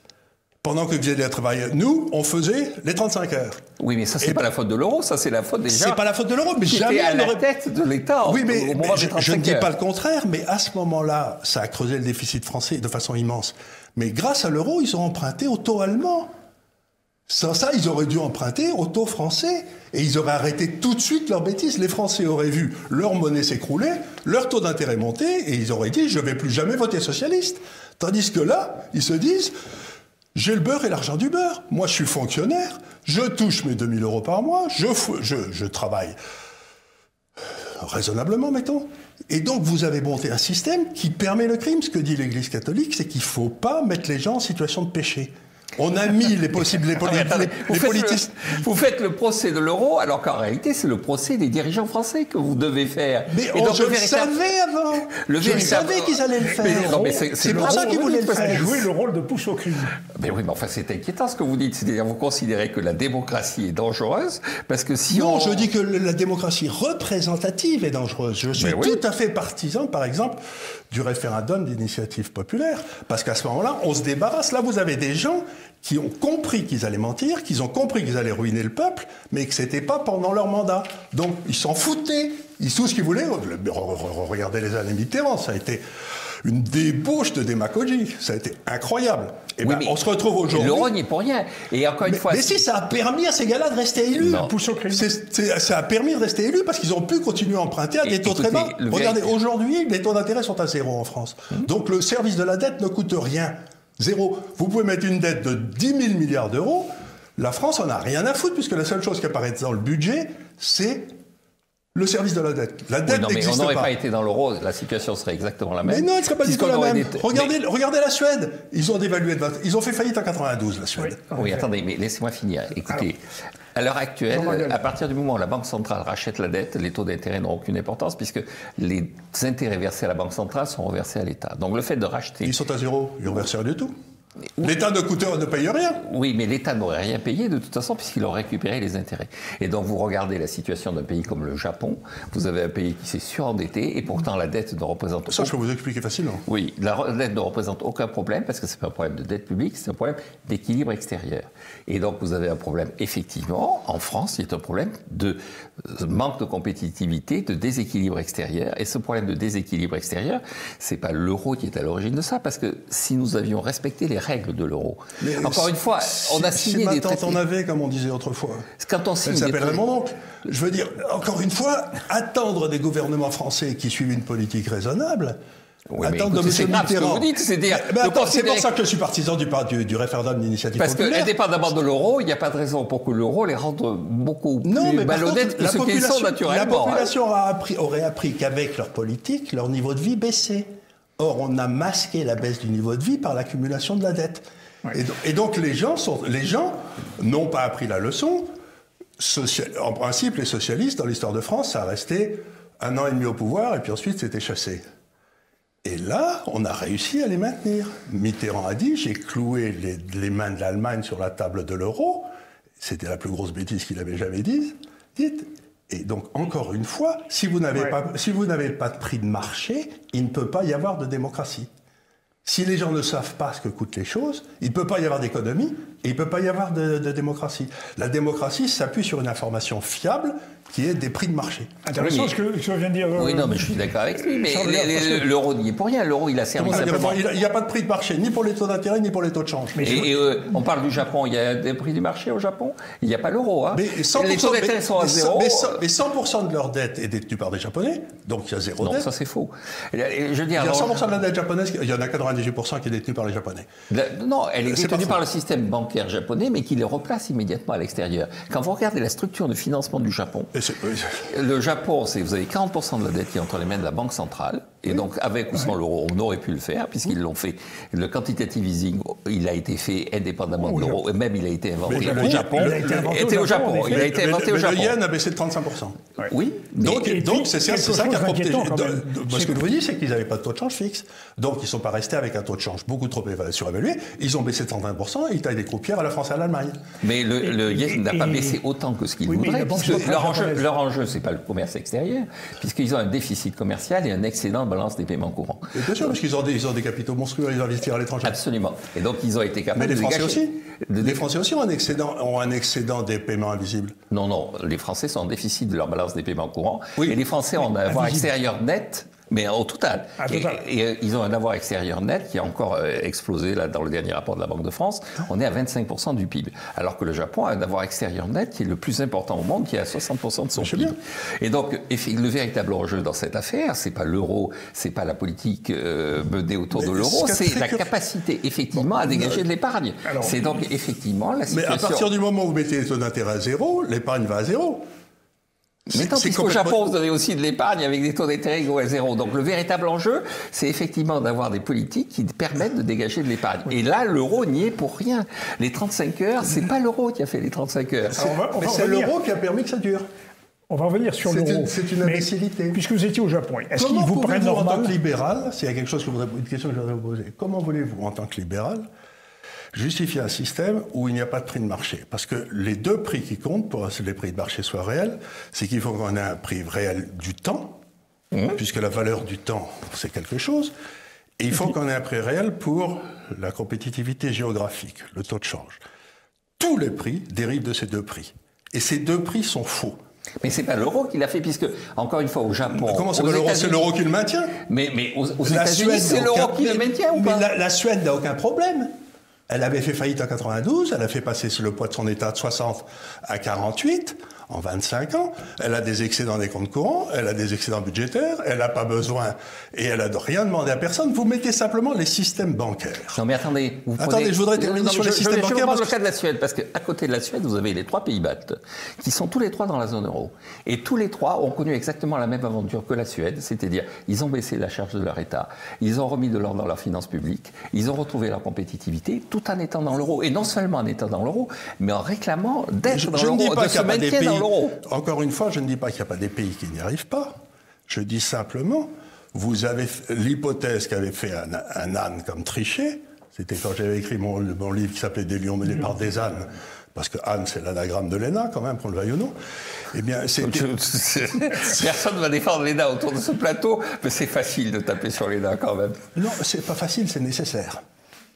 Pendant que vous faisiez le travail, nous, on faisait les 35 heures.
Oui, mais ça, c'est pas la faute de l'euro, ça, c'est la faute des gens.
C'est pas la faute de l'euro, mais jamais
à la tête de l'État.
Oui, mais je ne dis pas le contraire, mais à ce moment-là, ça a creusé le déficit français de façon immense. Mais grâce à l'euro, ils ont emprunté au taux allemand. Sans ça, ils auraient dû emprunter au taux français. Et ils auraient arrêté tout de suite leurs bêtises. Les Français auraient vu leur monnaie s'écrouler, leur taux d'intérêt monter, et ils auraient dit « je ne vais plus jamais voter socialiste ». Tandis que là, ils se disent « j'ai le beurre et l'argent du beurre. Moi, je suis fonctionnaire, je touche mes 2000 € par mois, je travaille raisonnablement, mettons. Et donc, vous avez monté un système qui permet le crime. Ce que dit l'Église catholique, c'est qu'il ne faut pas mettre les gens en situation de péché. On a mis les politistes...
Vous faites le procès de l'euro, alors qu'en réalité, c'est le procès des dirigeants français que vous devez faire.
Mais je le savais avant. Je savais qu'ils allaient le faire. C'est pour ça qu'ils voulaient le faire.
Jouer le rôle de pouce au crime.
Mais oui, mais enfin, c'est inquiétant ce que vous dites. C'est-à-dire, vous considérez que la démocratie est dangereuse, parce que si
Non, je dis que la démocratie représentative est dangereuse. Je suis tout à fait partisan, par exemple, du référendum d'initiative populaire, parce qu'à ce moment-là, on se débarrasse. Là, vous avez des gens qui ont compris qu'ils allaient mentir, qu'ils ont compris qu'ils allaient ruiner le peuple, mais que c'était pas pendant leur mandat. Donc, ils s'en foutaient. Ils font ce qu'ils voulaient. Regardez les années Mitterrand, ça a été une débauche de démagogie. Ça a été incroyable. Et oui, on se retrouve aujourd'hui...
L'euro n'y est pour rien. Et encore une fois...
Mais si, ça a permis à ces gars-là de rester élus. Ça a permis de rester élus parce qu'ils ont pu continuer à emprunter à des taux très bas. Regardez, aujourd'hui, les taux d'intérêt sont à 0 en France. Donc, le service de la dette ne coûte rien. 0. Vous pouvez mettre une dette de 10 000 milliards d'euros. La France en a rien à foutre puisque la seule chose qui apparaît dans le budget, c'est le service de la dette. La dette n'existe pas.
Mais on n'aurait pas été dans l'euro, la situation serait exactement la même.
Mais non, elle ne serait pas du tout la même. Regardez la Suède. Ils ont dévalué ils ont fait faillite en 92, la Suède.
Oui, attendez, mais laissez-moi finir. Écoutez, à l'heure actuelle, à partir du moment où la Banque centrale rachète la dette, les taux d'intérêt n'ont aucune importance puisque les intérêts versés à la Banque centrale sont reversés à l'État. Donc le fait de racheter...
Ils sont à 0, ils ne reversent rien du tout. L'État ne paye rien.
Oui, mais l'État n'aurait rien payé de toute façon puisqu'il aurait récupéré les intérêts. Et donc vous regardez la situation d'un pays comme le Japon, vous avez un pays qui s'est surendetté et pourtant la dette ne représente...
Ça, je peux vous expliquer facilement.
Oui, la dette ne représente aucun problème parce que ce n'est pas un problème de dette publique, c'est un problème d'équilibre extérieur. Et donc vous avez un problème, effectivement, en France, il y a un problème de manque de compétitivité, de déséquilibre extérieur. Et ce problème de déséquilibre extérieur, c'est pas l'euro qui est à l'origine de ça, parce que si nous avions respecté les règles de l'euro. Encore une fois, on a signé des traités.
On avait, comme on disait autrefois.
Quand on signe
elle s'appellerait mon oncle. Je veux dire, encore une fois, attendre des gouvernements français qui suivent une politique raisonnable.
Oui, attendre de M. Mitterrand.
C'est pour ça que je suis partisan du référendum d'initiative populaire.
Parce qu'indépendamment de l'euro, il n'y a pas de raison pour que l'euro les rende beaucoup plus malhonnêtes que ce qu'ils sont naturellement.
La population aurait appris qu'avec leur politique, leur niveau de vie baissait. Or, on a masqué la baisse du niveau de vie par l'accumulation de la dette. Oui. Et donc, les gens n'ont pas appris la leçon. En principe, les socialistes, dans l'histoire de France, ça a resté 1 an et demi au pouvoir, et puis ensuite, c'était chassé. Et là, on a réussi à les maintenir. Mitterrand a dit, j'ai cloué les mains de l'Allemagne sur la table de l'euro. C'était la plus grosse bêtise qu'il avait jamais dite. Et donc, encore une fois, si vous n'avez pas de prix de marché, il ne peut pas y avoir de démocratie. Si les gens ne savent pas ce que coûtent les choses, il ne peut pas y avoir d'économie et il ne peut pas y avoir de démocratie. La démocratie s'appuie sur une information fiable qui est des prix de marché.
Intéressant ce que tu viens de dire.
Oui, non, mais je suis d'accord avec lui, mais l'euro n'y est pour rien. L'euro, il a servi simplement...
Il n'y a pas de prix de marché, ni pour les taux d'intérêt, ni pour les taux de change.
Et on parle du Japon, il y a des prix du marché au Japon. Il n'y a pas l'euro. Hein.
Les
taux d'intérêt sont à zéro.
Mais 100% de leur dette est détenue par des Japonais, donc il y a zéro dette.
Non, ça c'est faux. Je veux dire,
il y a 100% de la dette japonaise, il y en a 98% qui est détenue par les Japonais.
Non, elle est détenue par le système bancaire japonais, mais qui les replace immédiatement à l'extérieur. Quand vous regardez la structure de financement du Japon, le Japon, vous avez 40% de la dette qui est entre les mains de la Banque centrale, et donc avec ou sans l'euro, on aurait pu le faire, puisqu'ils l'ont fait. Le quantitative easing, il a été fait indépendamment de l'euro, et même il a été inventé au Japon. Il a été inventé au Japon.
Le yen a baissé de 35%.
Oui.
Donc c'est ça qui a protégé. Ce que je vous dis, c'est qu'ils n'avaient pas de taux de change fixe. Donc ils ne sont pas restés avec un taux de change beaucoup trop surévalué. Ils ont baissé de 35%, ils taillent des croupières à la France et à l'Allemagne.
Mais le yen n'a pas baissé autant que ce qu'ils voudraient. Leur enjeu, c'est pas le commerce extérieur, puisqu'ils ont un déficit commercial et un excédent de balance des paiements courants.
Et bien sûr, parce qu'ils ont des capitaux monstrueux à investir à l'étranger.
Absolument. Et donc ils ont été capables de
dégager...
aussi.
Les Français aussi ont un excédent des paiements invisibles.
Non, les Français sont en déficit de leur balance des paiements courants. Oui. Et les Français ont un avoir extérieur net, mais au total. Et ils ont un avoir extérieur net qui a encore explosé là, dans le dernier rapport de la Banque de France. On est à 25% du PIB. Alors que le Japon a un avoir extérieur net qui est le plus important au monde, qui est à 60% de son PIB. Bien. Et donc, le véritable enjeu dans cette affaire, c'est pas l'euro, c'est pas la politique menée autour de l'euro, c'est la capacité effectivement à dégager de l'épargne. C'est donc effectivement la situation.
Mais à partir du moment où vous mettez les taux d'intérêt à zéro, l'épargne va à zéro.
Mais tant puisqu'au Japon, vous avez aussi de l'épargne avec des taux d'intérêt égaux à zéro. Donc le véritable enjeu, c'est effectivement d'avoir des politiques qui permettent de dégager de l'épargne. Et là, l'euro n'y est pour rien. Les 35 heures, c'est pas l'euro qui a fait les 35 heures.
Mais c'est l'euro qui a permis que ça dure.
On va revenir sur l'euro.
C'est une imbécilité.
Puisque vous étiez au Japon, est-ce qu'ils vous prennent normal ?
En tant que libéral, s'il y a une question que je voudrais vous poser, comment voulez-vous, en tant que libéral, justifier un système où il n'y a pas de prix de marché? Parce que les deux prix qui comptent pour que les prix de marché soient réels, c'est qu'il faut qu'on ait un prix réel du temps, puisque la valeur du temps, c'est quelque chose, et il faut qu'on ait un prix réel pour la compétitivité géographique, le taux de change. Tous les prix dérivent de ces deux prix. Et ces deux prix sont faux.
Mais c'est pas l'euro qui l'a fait, puisque, encore une fois, au Japon...
Mais comment c'est pas l'euro? C'est l'euro qui le maintient.
Mais aux États-Unis, c'est l'euro qui le maintient ou pas?
Mais la Suède n'a aucun problème. Elle avait fait faillite en 92, elle a fait passer le poids de son État de 60 à 48 en 25 ans. Elle a des excédents des comptes courants, elle a des excédents budgétaires, elle n'a pas besoin et elle n'a rien demandé à personne. Vous mettez simplement les systèmes bancaires.
Non mais attendez,
je voudrais terminer sur les systèmes bancaires.
Je vais prendre le cas de la Suède, parce qu'à côté de la Suède, vous avez les 3 pays baltes, qui sont tous les 3 dans la zone euro. Et tous les 3 ont connu exactement la même aventure que la Suède, c'est-à-dire ils ont baissé la charge de leur État, ils ont remis de l'ordre dans leurs finances publiques, ils ont retrouvé leur compétitivité, tout en étant dans l'euro. Et non seulement en étant dans l'euro, mais en réclamant d'être dans l'euro, de se maintenir dans l'euro.
Encore une fois, je ne dis pas qu'il n'y a pas des pays qui n'y arrivent pas. Je dis simplement, vous avez l'hypothèse qu'avait fait un âne comme Trichet. C'était quand j'avais écrit mon livre qui s'appelait Des lions menés par des ânes. Parce que âne, c'est l'anagramme de l'ENA, quand même, qu'on le veuille ou non. Eh bien,
personne ne va défendre l'ENA autour de ce plateau, mais c'est facile de taper sur l'ENA quand même.
Non, c'est pas facile, c'est nécessaire.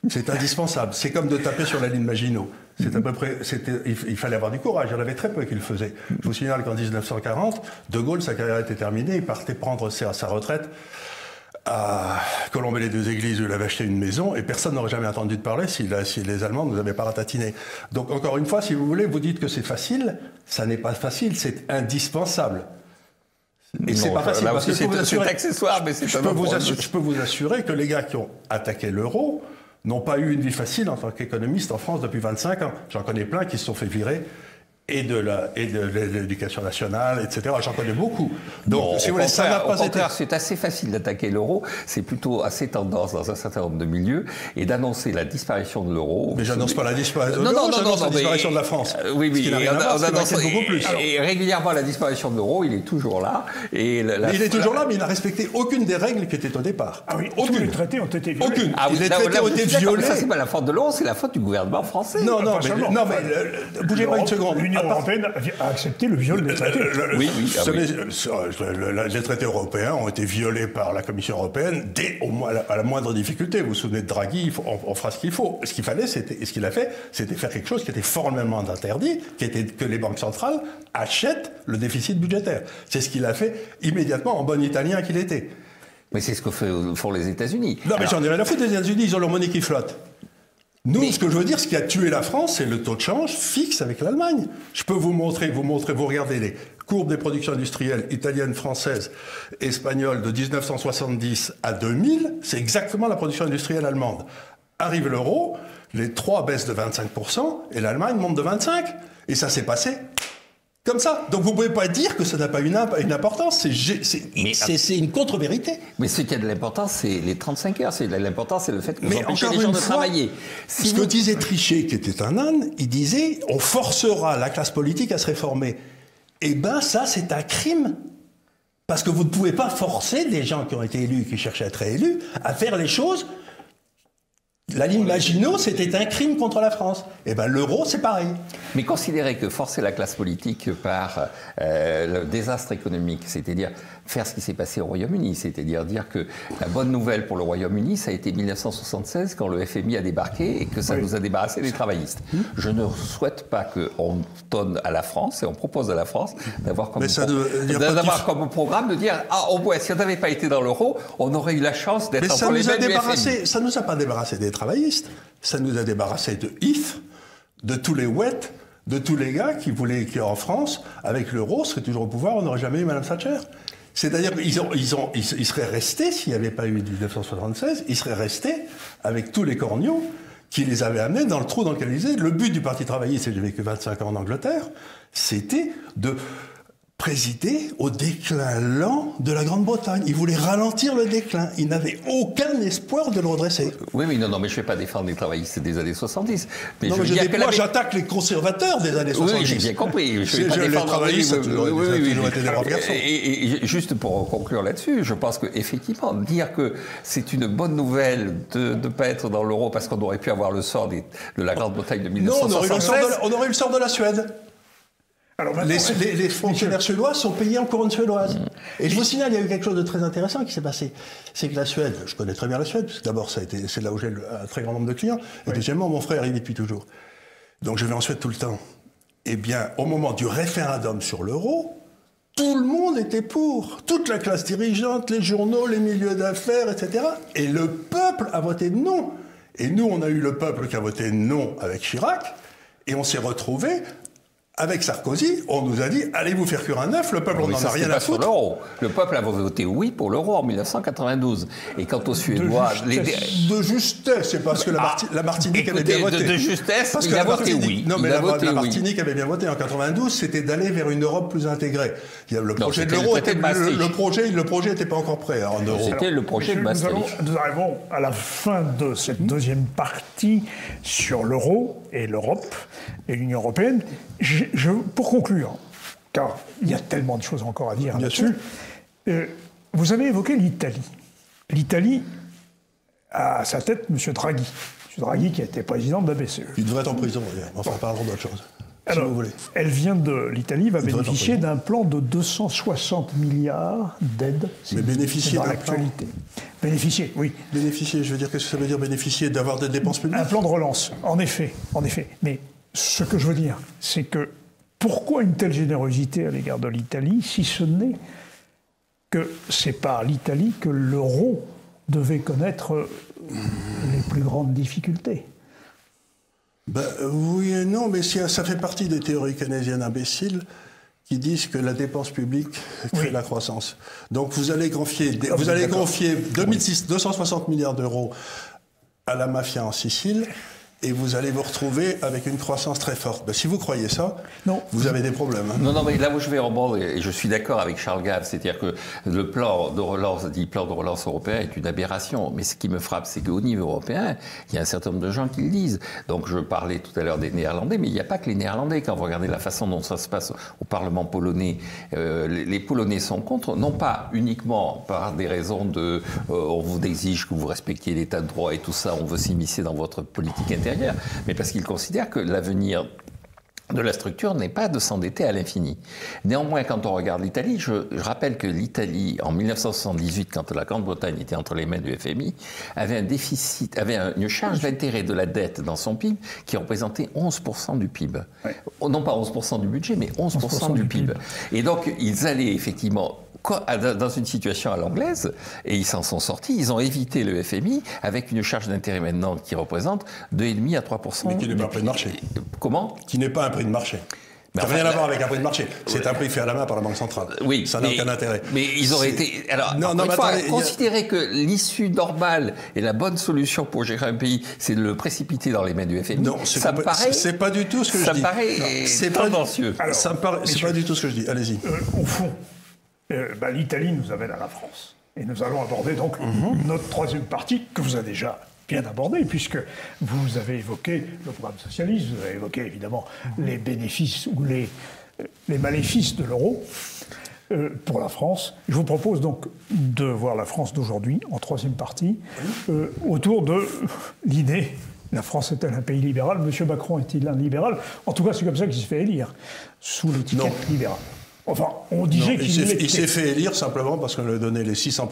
C'est indispensable. C'est comme de taper sur la ligne Maginot. C'est à peu près, il fallait avoir du courage. Il y en avait très peu qui le faisaient. Je vous signale qu'en 1940, De Gaulle, sa carrière était terminée. Il partait prendre sa retraite à Colombey-les-Deux-Églises où il avait acheté une maison et personne n'aurait jamais entendu de parler si les Allemands ne nous avaient pas ratatiné. Donc encore une fois, si vous voulez, vous dites que c'est facile. Ça n'est pas facile, c'est indispensable.
Et c'est pas facile. Là aussi, c'est accessoire, mais c'est pas
je peux vous assurer que les gars qui ont attaqué l'euro n'ont pas eu une vie facile en tant qu'économiste en France depuis 25 ans. J'en connais plein qui se sont fait virer et de l'éducation nationale, etc. J'en connais beaucoup. Donc,
bon,
si vous voulez, ça n'a pas été...
C'est assez facile d'attaquer l'euro. C'est plutôt assez tendance dans un certain nombre de milieux et d'annoncer la disparition de l'euro.
Mais j'annonce pas la disparition de l'euro, j'annonce la disparition de la France.
Oui,
ce qui n'a rien à voir, ce qui beaucoup plus.
Et régulièrement, la disparition de l'euro, il est toujours là.
Mais il est toujours là, mais il n'a respecté aucune des règles qui étaient au départ.
Ah oui,
aucune.
tous les traités ont été violés.
Aucune.
Ah oui,
les traités ont été violés.
Ça, c'est pas la faute de l'euro, c'est la faute du gouvernement français.
Non, mais bougez pas une seconde.
L'Union européenne a accepté le viol des traités.
Oui.
Les traités européens ont été violés par la Commission européenne à la moindre difficulté. Vous vous souvenez de Draghi, on fera ce qu'il faut. Ce qu'il fallait, et ce qu'il a fait, c'était faire quelque chose qui était formellement interdit, qui était que les banques centrales achètent le déficit budgétaire. C'est ce qu'il a fait immédiatement, en bon italien qu'il était.
Mais c'est ce que font les États-Unis.
Non, mais j'en ai rien à foutre des États-Unis, ils ont leur monnaie qui flotte. Nous, ce que je veux dire, ce qui a tué la France, c'est le taux de change fixe avec l'Allemagne. Je peux vous montrer, vous regardez les courbes des productions industrielles italiennes, françaises, espagnoles de 1970 à 2000, c'est exactement la production industrielle allemande. Arrive l'euro, les trois baissent de 25% et l'Allemagne monte de 25%. Et ça s'est passé comme ça. Donc vous ne pouvez pas dire que ça n'a pas une importance. C'est une contre-vérité.
Mais ce qui a de l'importance, c'est les 35 heures. L'important, c'est le fait que vous empêchez les gens de travailler.
Ce que disait Trichet, qui était un âne, il disait on forcera la classe politique à se réformer. Eh bien, ça, c'est un crime. Parce que vous ne pouvez pas forcer des gens qui ont été élus, qui cherchaient à être réélus, à faire les choses. La ligne Maginot, c'était un crime contre la France. Eh bien, l'euro, c'est pareil.
Mais considérer que forcer la classe politique par le désastre économique, c'est-à-dire faire ce qui s'est passé au Royaume-Uni, c'est-à-dire dire que la bonne nouvelle pour le Royaume-Uni, ça a été 1976 quand le FMI a débarqué et que ça nous a débarrassé des travaillistes. Je ne souhaite pas qu'on donne à la France, et on propose à la France, d'avoir comme programme de dire « Ah, au moins, si on n'avait pas été dans l'euro, on aurait eu la chance d'être entre les mains du FMI. »
Ça ne nous a pas débarrassé des travaillistes, ça nous a débarrassé de Heath, de tous les Wet, de tous les gars qui en France, avec l'euro, seraient toujours au pouvoir, on n'aurait jamais eu Mme Thatcher. C'est-à-dire qu'ils seraient restés, s'il n'y avait pas eu 1976, ils seraient restés avec tous les corneaux qui les avaient amenés dans le trou dans lequel ils étaient. Le but du Parti travailliste, et j'ai vécu 25 ans en Angleterre, c'était de présider au déclin lent de la Grande-Bretagne. Ils voulaient ralentir le déclin. Ils n'avaient aucun espoir de le redresser.
Oui, mais non, mais je ne vais pas défendre les travaillistes des années 70. Mais
non, moi, j'attaque les conservateurs des années 70.
Oui, j'ai bien compris.
Je vais pas défendre les travaillistes, ça a toujours été des braves garçons.
Et juste pour conclure là-dessus, je pense qu'effectivement, dire que c'est une bonne nouvelle de ne pas être dans l'euro parce qu'on aurait pu avoir le sort de la Grande-Bretagne de 1976...
Non, on aurait eu le sort de la Suède. Alors les fonctionnaires suédois sont payés en couronne suédoise. Et je vous signale, il y a eu quelque chose de très intéressant qui s'est passé. C'est que la Suède, je connais très bien la Suède, parce que d'abord, c'est là où j'ai un très grand nombre de clients. Et deuxièmement, mon frère y vit depuis toujours. Donc je vais en Suède tout le temps. Eh bien, au moment du référendum sur l'euro, tout le monde était pour. Toute la classe dirigeante, les journaux, les milieux d'affaires, etc. Et le peuple a voté non. Et nous, on a eu le peuple qui a voté non avec Chirac. Et on s'est retrouvés... Avec Sarkozy, on nous a dit « Allez vous faire cuire un œuf, le peuple, on n'en a rien à foutre ».
Le peuple a voté oui pour l'euro en 1992. Et quant aux Suédois...
De justesse, c'est parce que la Martinique avait bien voté.
De justesse, parce il a voté oui.
Non, mais la Martinique avait bien voté en 92, c'était d'aller vers une Europe plus intégrée. Le projet de l'euro, le projet n'était pas encore prêt en euros.
C'était le projet de Maastricht.
Nous arrivons à la fin de cette deuxième partie sur l'euro et l'Europe et l'Union européenne. Pour conclure, car il y a tellement de choses encore à dire là-dessus, vous avez évoqué l'Italie. L'Italie a à sa tête M. Draghi. M. Draghi qui a été président de la BCE.
Il devrait être en prison, enfin, parlons d'autre chose.
Alors, si vous voulez. L'Italie va bénéficier d'un plan de 260 milliards d'aides.
Mais bénéficier
dans l'actualité. Bénéficier, oui.
Bénéficier, je veux dire, qu'est-ce que ça veut dire bénéficier d'avoir des dépenses publiques? Un
plan de relance, en effet. Mais ce que je veux dire, c'est que pourquoi une telle générosité à l'égard de l'Italie, si ce n'est que c'est par l'Italie que l'euro devait connaître les plus grandes difficultés?
Oui et non, mais ça fait partie des théories keynésiennes imbéciles qui disent que la dépense publique crée la croissance. Donc vous allez confier 260 milliards d'euros à la mafia en Sicile, et vous allez vous retrouver avec une croissance très forte. Ben, si vous croyez ça,
non.
Vous avez des problèmes. Hein.
Non, mais là où je vais rebondir, et je suis d'accord avec Charles Gave, c'est-à-dire que le plan de relance européen est une aberration. Mais ce qui me frappe, c'est qu'au niveau européen, il y a un certain nombre de gens qui le disent. Donc je parlais tout à l'heure des Néerlandais, mais il n'y a pas que les Néerlandais. Quand vous regardez la façon dont ça se passe au Parlement polonais, les Polonais sont contre, non pas uniquement par des raisons de on vous exige que vous respectiez l'état de droit et tout ça, on veut s'immiscer dans votre politique intérieure, mais parce qu'ils considèrent que l'avenir de la structure n'est pas de s'endetter à l'infini. Néanmoins, quand on regarde l'Italie, je rappelle que l'Italie, en 1978, quand la Grande-Bretagne était entre les mains du FMI, avait un déficit, avait une charge d'intérêt de la dette dans son PIB qui représentait 11% du PIB. Ouais. Non pas 11% du budget, mais 11% du PIB. Et donc, ils allaient effectivement dans une situation à l'anglaise, et ils s'en sont sortis, ils ont évité le FMI avec une charge d'intérêt maintenant qui représente 2,5 à 3%.
Mais qui n'est pas un prix de marché.
Comment ?
Qui n'est pas un prix de marché. Ça n'a rien à voir avec un prix de marché. C'est un prix fait à la main par la Banque centrale.
Oui,
ça n'a aucun intérêt.
Mais ils auraient été... Alors, considérer que l'issue normale et la bonne solution pour gérer un pays, c'est de le précipiter dans les mains du FMI,
non, ça me paraît... C'est pas du tout ce que je dis.
Ça me paraît tendancieux.
C'est pas du tout ce que je dis. Allez-y.
Au fond, l'Italie nous amène à la France. Et nous allons aborder donc notre troisième partie que vous avez déjà bien abordée, puisque vous avez évoqué le programme socialiste, vous avez évoqué évidemment les bénéfices ou les maléfices de l'euro pour la France. Je vous propose donc de voir la France d'aujourd'hui en troisième partie, autour de l'idée. La France est-elle un pays libéral? Monsieur Macron est-il un libéral? En tout cas, c'est comme ça qu'il se fait élire, sous l'étiquette libérale. Enfin, on disait
qu'il s'est fait élire simplement parce qu'on lui a donné les 600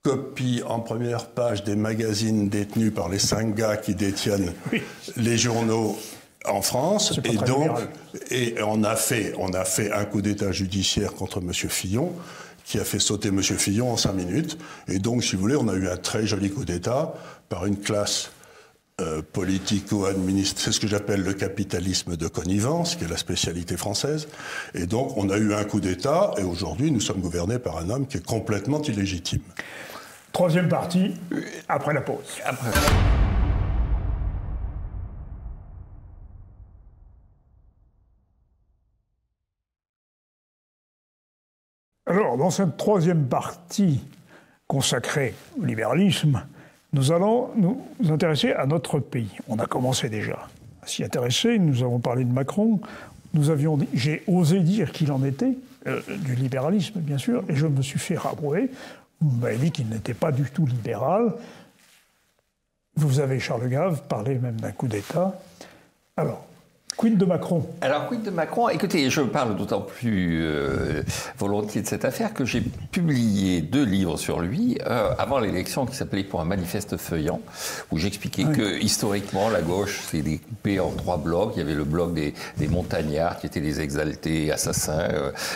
copies en première page des magazines détenus par les 5 gars qui détiennent les journaux en France. Et on a fait un coup d'État judiciaire contre M. Fillon, qui a fait sauter M. Fillon en 5 minutes. Et donc, si vous voulez, on a eu un très joli coup d'État par une classe politico-administrative, c'est ce que j'appelle le capitalisme de connivence, qui est la spécialité française. Et donc, on a eu un coup d'État, et aujourd'hui, nous sommes gouvernés par un homme qui est complètement illégitime.
Troisième partie, après la pause. Alors, dans cette troisième partie consacrée au libéralisme, nous allons nous intéresser à notre pays. On a commencé déjà à s'y intéresser. Nous avons parlé de Macron. J'ai osé dire qu'il en était, du libéralisme, bien sûr, et je me suis fait rabrouer. Vous m'avez dit qu'il n'était pas du tout libéral. Vous avez, Charles Gave, parlé même d'un coup d'État. Alors, quid de Macron?
Alors, quid de Macron? Écoutez, je parle d'autant plus volontiers de cette affaire que j'ai publié 2 livres sur lui avant l'élection qui s'appelait Pour un manifeste feuillant, où j'expliquais que historiquement, la gauche s'est découpée en 3 blocs. Il y avait le bloc des montagnards, qui étaient les exaltés assassins,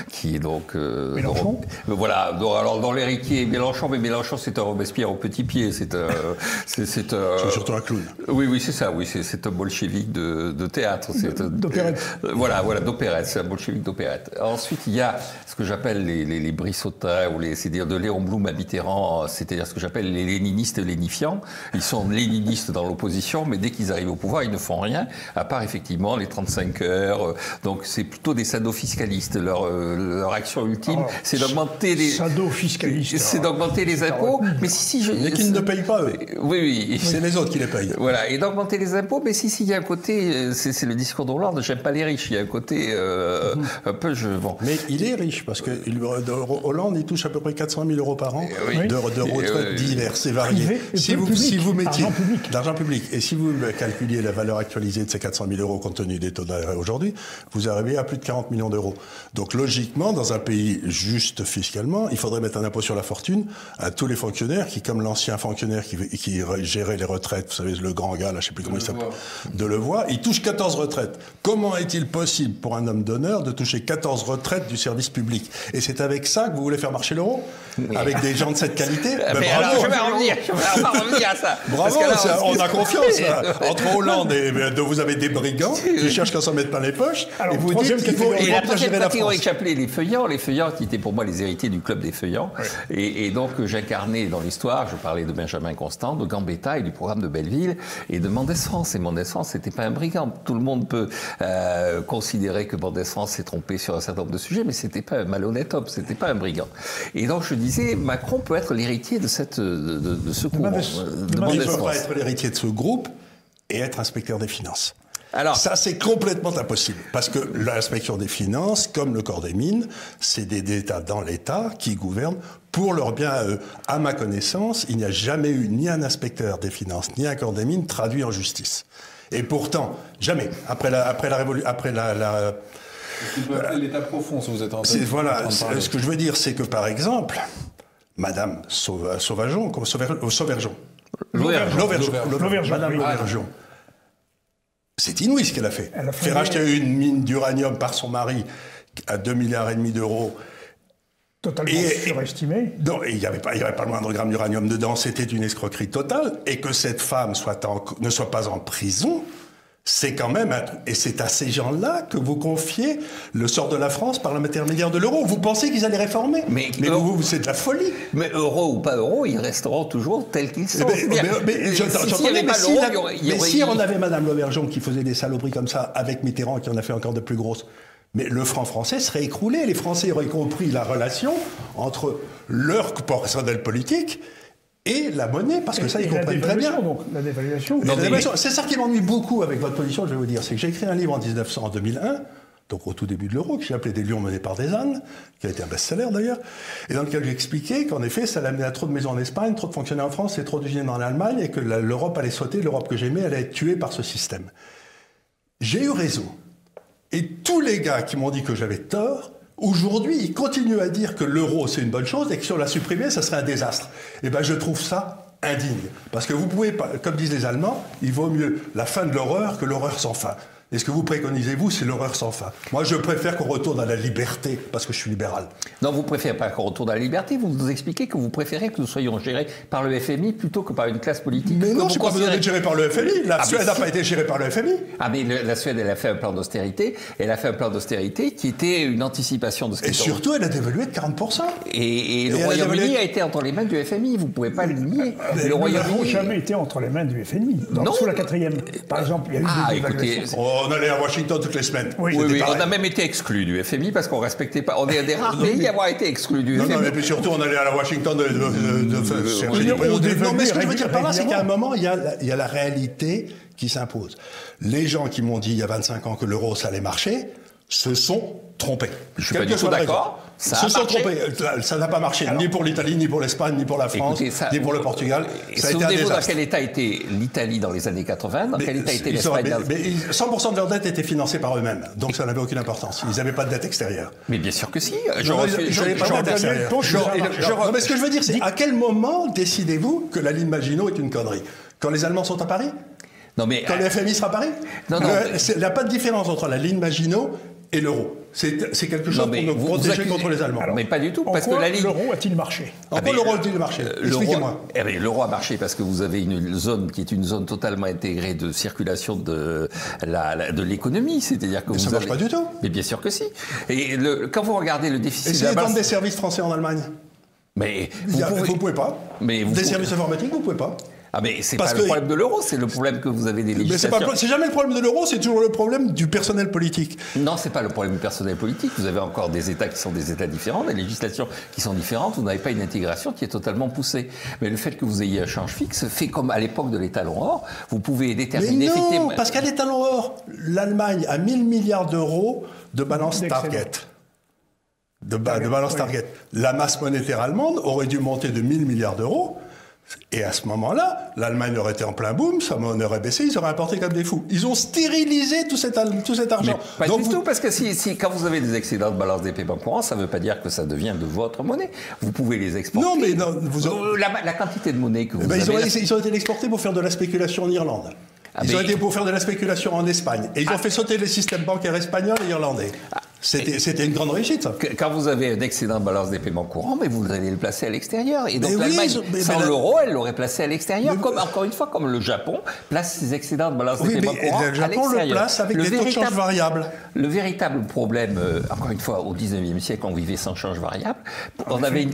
qui est donc...
Mélenchon
voilà, alors dans l'héritier Mélenchon, mais Mélenchon c'est un Robespierre au petit pied, c'est
surtout un clown.
Oui, c'est ça, c'est un bolchevique de théâtre.
D'opérette.
Voilà, d'opérette, c'est un bolchevique d'opérette. Ensuite, il y a ce que j'appelle les brissotins, c'est-à-dire de Léon Blum à Mitterrand, c'est-à-dire ce que j'appelle les léninistes lénifiants. Ils sont léninistes dans l'opposition, mais dès qu'ils arrivent au pouvoir, ils ne font rien, à part effectivement les 35 heures. Donc c'est plutôt des sadofiscalistes. Leur action ultime, c'est d'augmenter les...
Sadofiscalistes.
C'est d'augmenter les impôts, mais
mais qu'ils ne payent pas, eux.
Oui.
C'est les autres qui les payent.
Voilà, et d'augmenter les impôts, mais il y a un côté, c'est le discours d'Hollande, j'aime pas les riches, il y a un côté un peu...
Mais il est riche, parce que Hollande, il touche à peu près 400 000 euros par an de retraites diverses et variées. Si vous mettiez d'argent public, et si vous calculiez la valeur actualisée de ces 400 000 euros compte tenu des taux d'intérêt aujourd'hui, vous arrivez à plus de 40 millions d'euros. Donc logiquement, dans un pays juste fiscalement, il faudrait mettre un impôt sur la fortune à tous les fonctionnaires qui, comme l'ancien fonctionnaire qui gérait les retraites, vous savez, le grand gars, là, je ne sais plus comment il s'appelle, Delevoye, il touche 14 retraites. retraite. Comment est-il possible pour un homme d'honneur de toucher 14 retraites du service public? Et c'est avec ça que vous voulez faire marcher l'euro? Avec des gens de cette qualité?
Mais alors, je vais revenir à ça.
Bravo, là, on a confiance. Entre Hollande et vous avez des brigands qui cherchent qu'à s'en mettre plein les poches.
Alors,
et vous dites qu'il faut
et la
bien gérer la
catégorie
France.
que j'appelais les feuillants qui étaient pour moi les héritiers du club des feuillants. Ouais. Et donc j'incarnais dans l'histoire, je parlais de Benjamin Constant, de Gambetta et du programme de Belleville et de Mendès France. Et Mendès France, c'était pas un brigand. Tout le monde peut considérer que Mendès France s'est trompé sur un certain nombre de sujets, mais c'était pas un malhonnête homme, c'était pas un brigand. Et donc je disais, Macron peut être l'héritier de ce courant.
Il ne peut pas être l'héritier de ce groupe et être inspecteur des finances.
Alors,
ça, c'est complètement impossible. Parce que l'inspection des finances, comme le corps des mines, c'est des États dans l'État qui gouvernent pour leur bien à eux. À ma connaissance, il n'y a jamais eu ni un inspecteur des finances, ni un corps des mines traduit en justice. Et pourtant, jamais. Après la révolution,
Ce qu'on peut appeler l'état profond, si vous êtes en train de
voilà,
ce
que je veux dire, c'est que par exemple, Madame Sauvergeon, Madame Lauvergeon. C'est inouï ce qu'elle a fait. Faire acheter une mine d'uranium par son mari à 2,5 milliards d'euros.
Totalement surestimé.
Non, il n'y avait pas le moindre gramme d'uranium dedans. C'était une escroquerie totale. Et que cette femme ne soit pas en prison, c'est quand même un truc. Et c'est à ces gens-là que vous confiez le sort de la France par l'intermédiaire de l'euro. Vous pensez qu'ils allaient réformer? Mais c'est de la folie.
Mais euro ou pas euro, ils resteront toujours tels qu'ils sont.
Si on avait Madame Lauvergeon qui faisait des saloperies comme ça avec Mitterrand qui en a fait encore de plus grosses, mais le franc français serait écroulé. Les Français auraient compris la relation entre leur personnel politique et la monnaie, parce que ça, ils comprennent très bien.
Donc, la dévaluation.
C'est ça qui m'ennuie beaucoup avec votre position, je vais vous dire. C'est que j'ai écrit un livre en 2001, donc au tout début de l'euro, que j'ai appelé « Des lions menés par des ânes », qui a été un best-seller d'ailleurs, et dans lequel j'expliquais qu'en effet, ça allait amener à trop de maisons en Espagne, trop de fonctionnaires en France et trop d'usines en Allemagne, et que l'Europe allait sauter, l'Europe que j'aimais, allait être tuée par ce système. J'ai eu raison. Et tous les gars qui m'ont dit que j'avais tort, aujourd'hui, ils continuent à dire que l'euro, c'est une bonne chose et que si on la supprimait, ça serait un désastre. Eh bien, je trouve ça indigne. Parce que vous pouvez pas, comme disent les Allemands, il vaut mieux la fin de l'horreur que l'horreur sans fin. Et ce que vous préconisez, vous, c'est l'horreur sans fin. Moi, je préfère qu'on retourne à la liberté, parce que je suis libéral.
Non, vous ne préférez pas qu'on retourne à la liberté. Vous nous expliquez que vous préférez que nous soyons gérés par le FMI plutôt que par une classe politique.
Mais non, je n'ai pas besoin d'être géré par le FMI. La Suède n'a pas été gérée par le FMI.
Ah, mais la Suède, elle a fait un plan d'austérité. Elle a fait un plan d'austérité qui était une anticipation de ce qui était.
Et surtout, elle a dévalué de 40%.
Et le Royaume-Uni a été entre les mains du FMI. Vous ne pouvez pas le nier.
Le Royaume-Uni n'a jamais été entre les mains du FMI. Non. Sous la 4e. Par exemple, il y a eu des dévaluations.
On allait à Washington toutes les semaines.
Oui, on a même été exclus du FMI parce qu'on respectait pas. On est un des rares pays à avoir été exclus du FMI.
Non, mais puis surtout, on allait à la Washington chercher Non, mais ce que je veux dire par là, c'est qu'à un moment, il y a la réalité qui s'impose. Les gens qui m'ont dit il y a 25 ans que l'euro, ça allait marcher, se sont trompés.
Je suis pas du tout d'accord.
Se sont trompés. Ça n'a pas marché, ni pour l'Italie, ni pour l'Espagne, ni pour la France, ni pour le Portugal.
Souvenez-vous dans quel état était l'Italie dans les années 80, dans quel état était l'Espagne.
Mais 100% de leur dette était financée par eux-mêmes, donc ça n'avait aucune importance. Ils n'avaient pas de dette extérieure.
Mais bien sûr que si.
Je n'avais pas de dette extérieure. Mais ce que je veux dire, c'est à quel moment décidez-vous que la ligne Maginot est une connerie? Quand les Allemands sont à Paris? Quand le FMI sera à Paris?
Non.
Il n'y a pas de différence entre la ligne Maginot et l'euro. C'est quelque chose pour nous protéger contre les Allemands.
Alors,
mais pas du tout, parce que
la ligne... l'euro a-t-il marché?
Pourquoi l'euro a-t-il marché? Expliquez-moi.
L'euro a marché parce que vous avez une zone qui est une zone totalement intégrée de circulation de l'économie. C'est-à-dire que
ça ne marche pas du tout.
Mais bien sûr que si. Et quand vous regardez le déficit...
Essayez de vendre des services français en Allemagne.
Mais
vous ne pouvez pas. Des services informatiques, vous ne pouvez pas.
Ah mais c'est pas le problème de l'euro, c'est le problème que vous avez des législations.
Mais c'est jamais le problème de l'euro, c'est toujours le problème du personnel politique.
Non, c'est pas le problème du personnel politique. Vous avez encore des États qui sont des États différents, des législations qui sont différentes. Vous n'avez pas une intégration qui est totalement poussée. Mais le fait que vous ayez un change fixe fait comme à l'époque de l'étalon or. Vous pouvez déterminer.
Mais non, parce qu'à l'étalon or, l'Allemagne a 1000 milliards d'euros de balance target. De balance target. La masse monétaire allemande aurait dû monter de 1000 milliards d'euros. Et à ce moment-là, l'Allemagne aurait été en plein boom, sa monnaie aurait baissé, ils auraient importé comme des fous. Ils ont stérilisé tout cet argent.
Mais pas du tout, parce que quand vous avez des excédents de balance des paiements courants, ça ne veut pas dire que ça devient de votre monnaie. Vous pouvez les exporter.
Non, mais non,
la quantité de monnaie que vous avez...
Ils ont été exportés pour faire de la spéculation en Irlande. Ils ont été pour faire de la spéculation en Espagne. Et ils ont fait sauter les systèmes bancaires espagnols et irlandais. C'était une grande réussite, ça.
Quand vous avez un excédent de balance des paiements courants, mais vous allez le placer à l'extérieur. Et donc l'Allemagne, sans l'euro, elle l'aurait placé à l'extérieur. Encore une fois, comme le Japon place ses excédents de balance des paiements courants à l'extérieur.
Le Japon le place avec des taux de change variables.
Le véritable problème, encore une fois, au 19e siècle, on vivait sans change variable.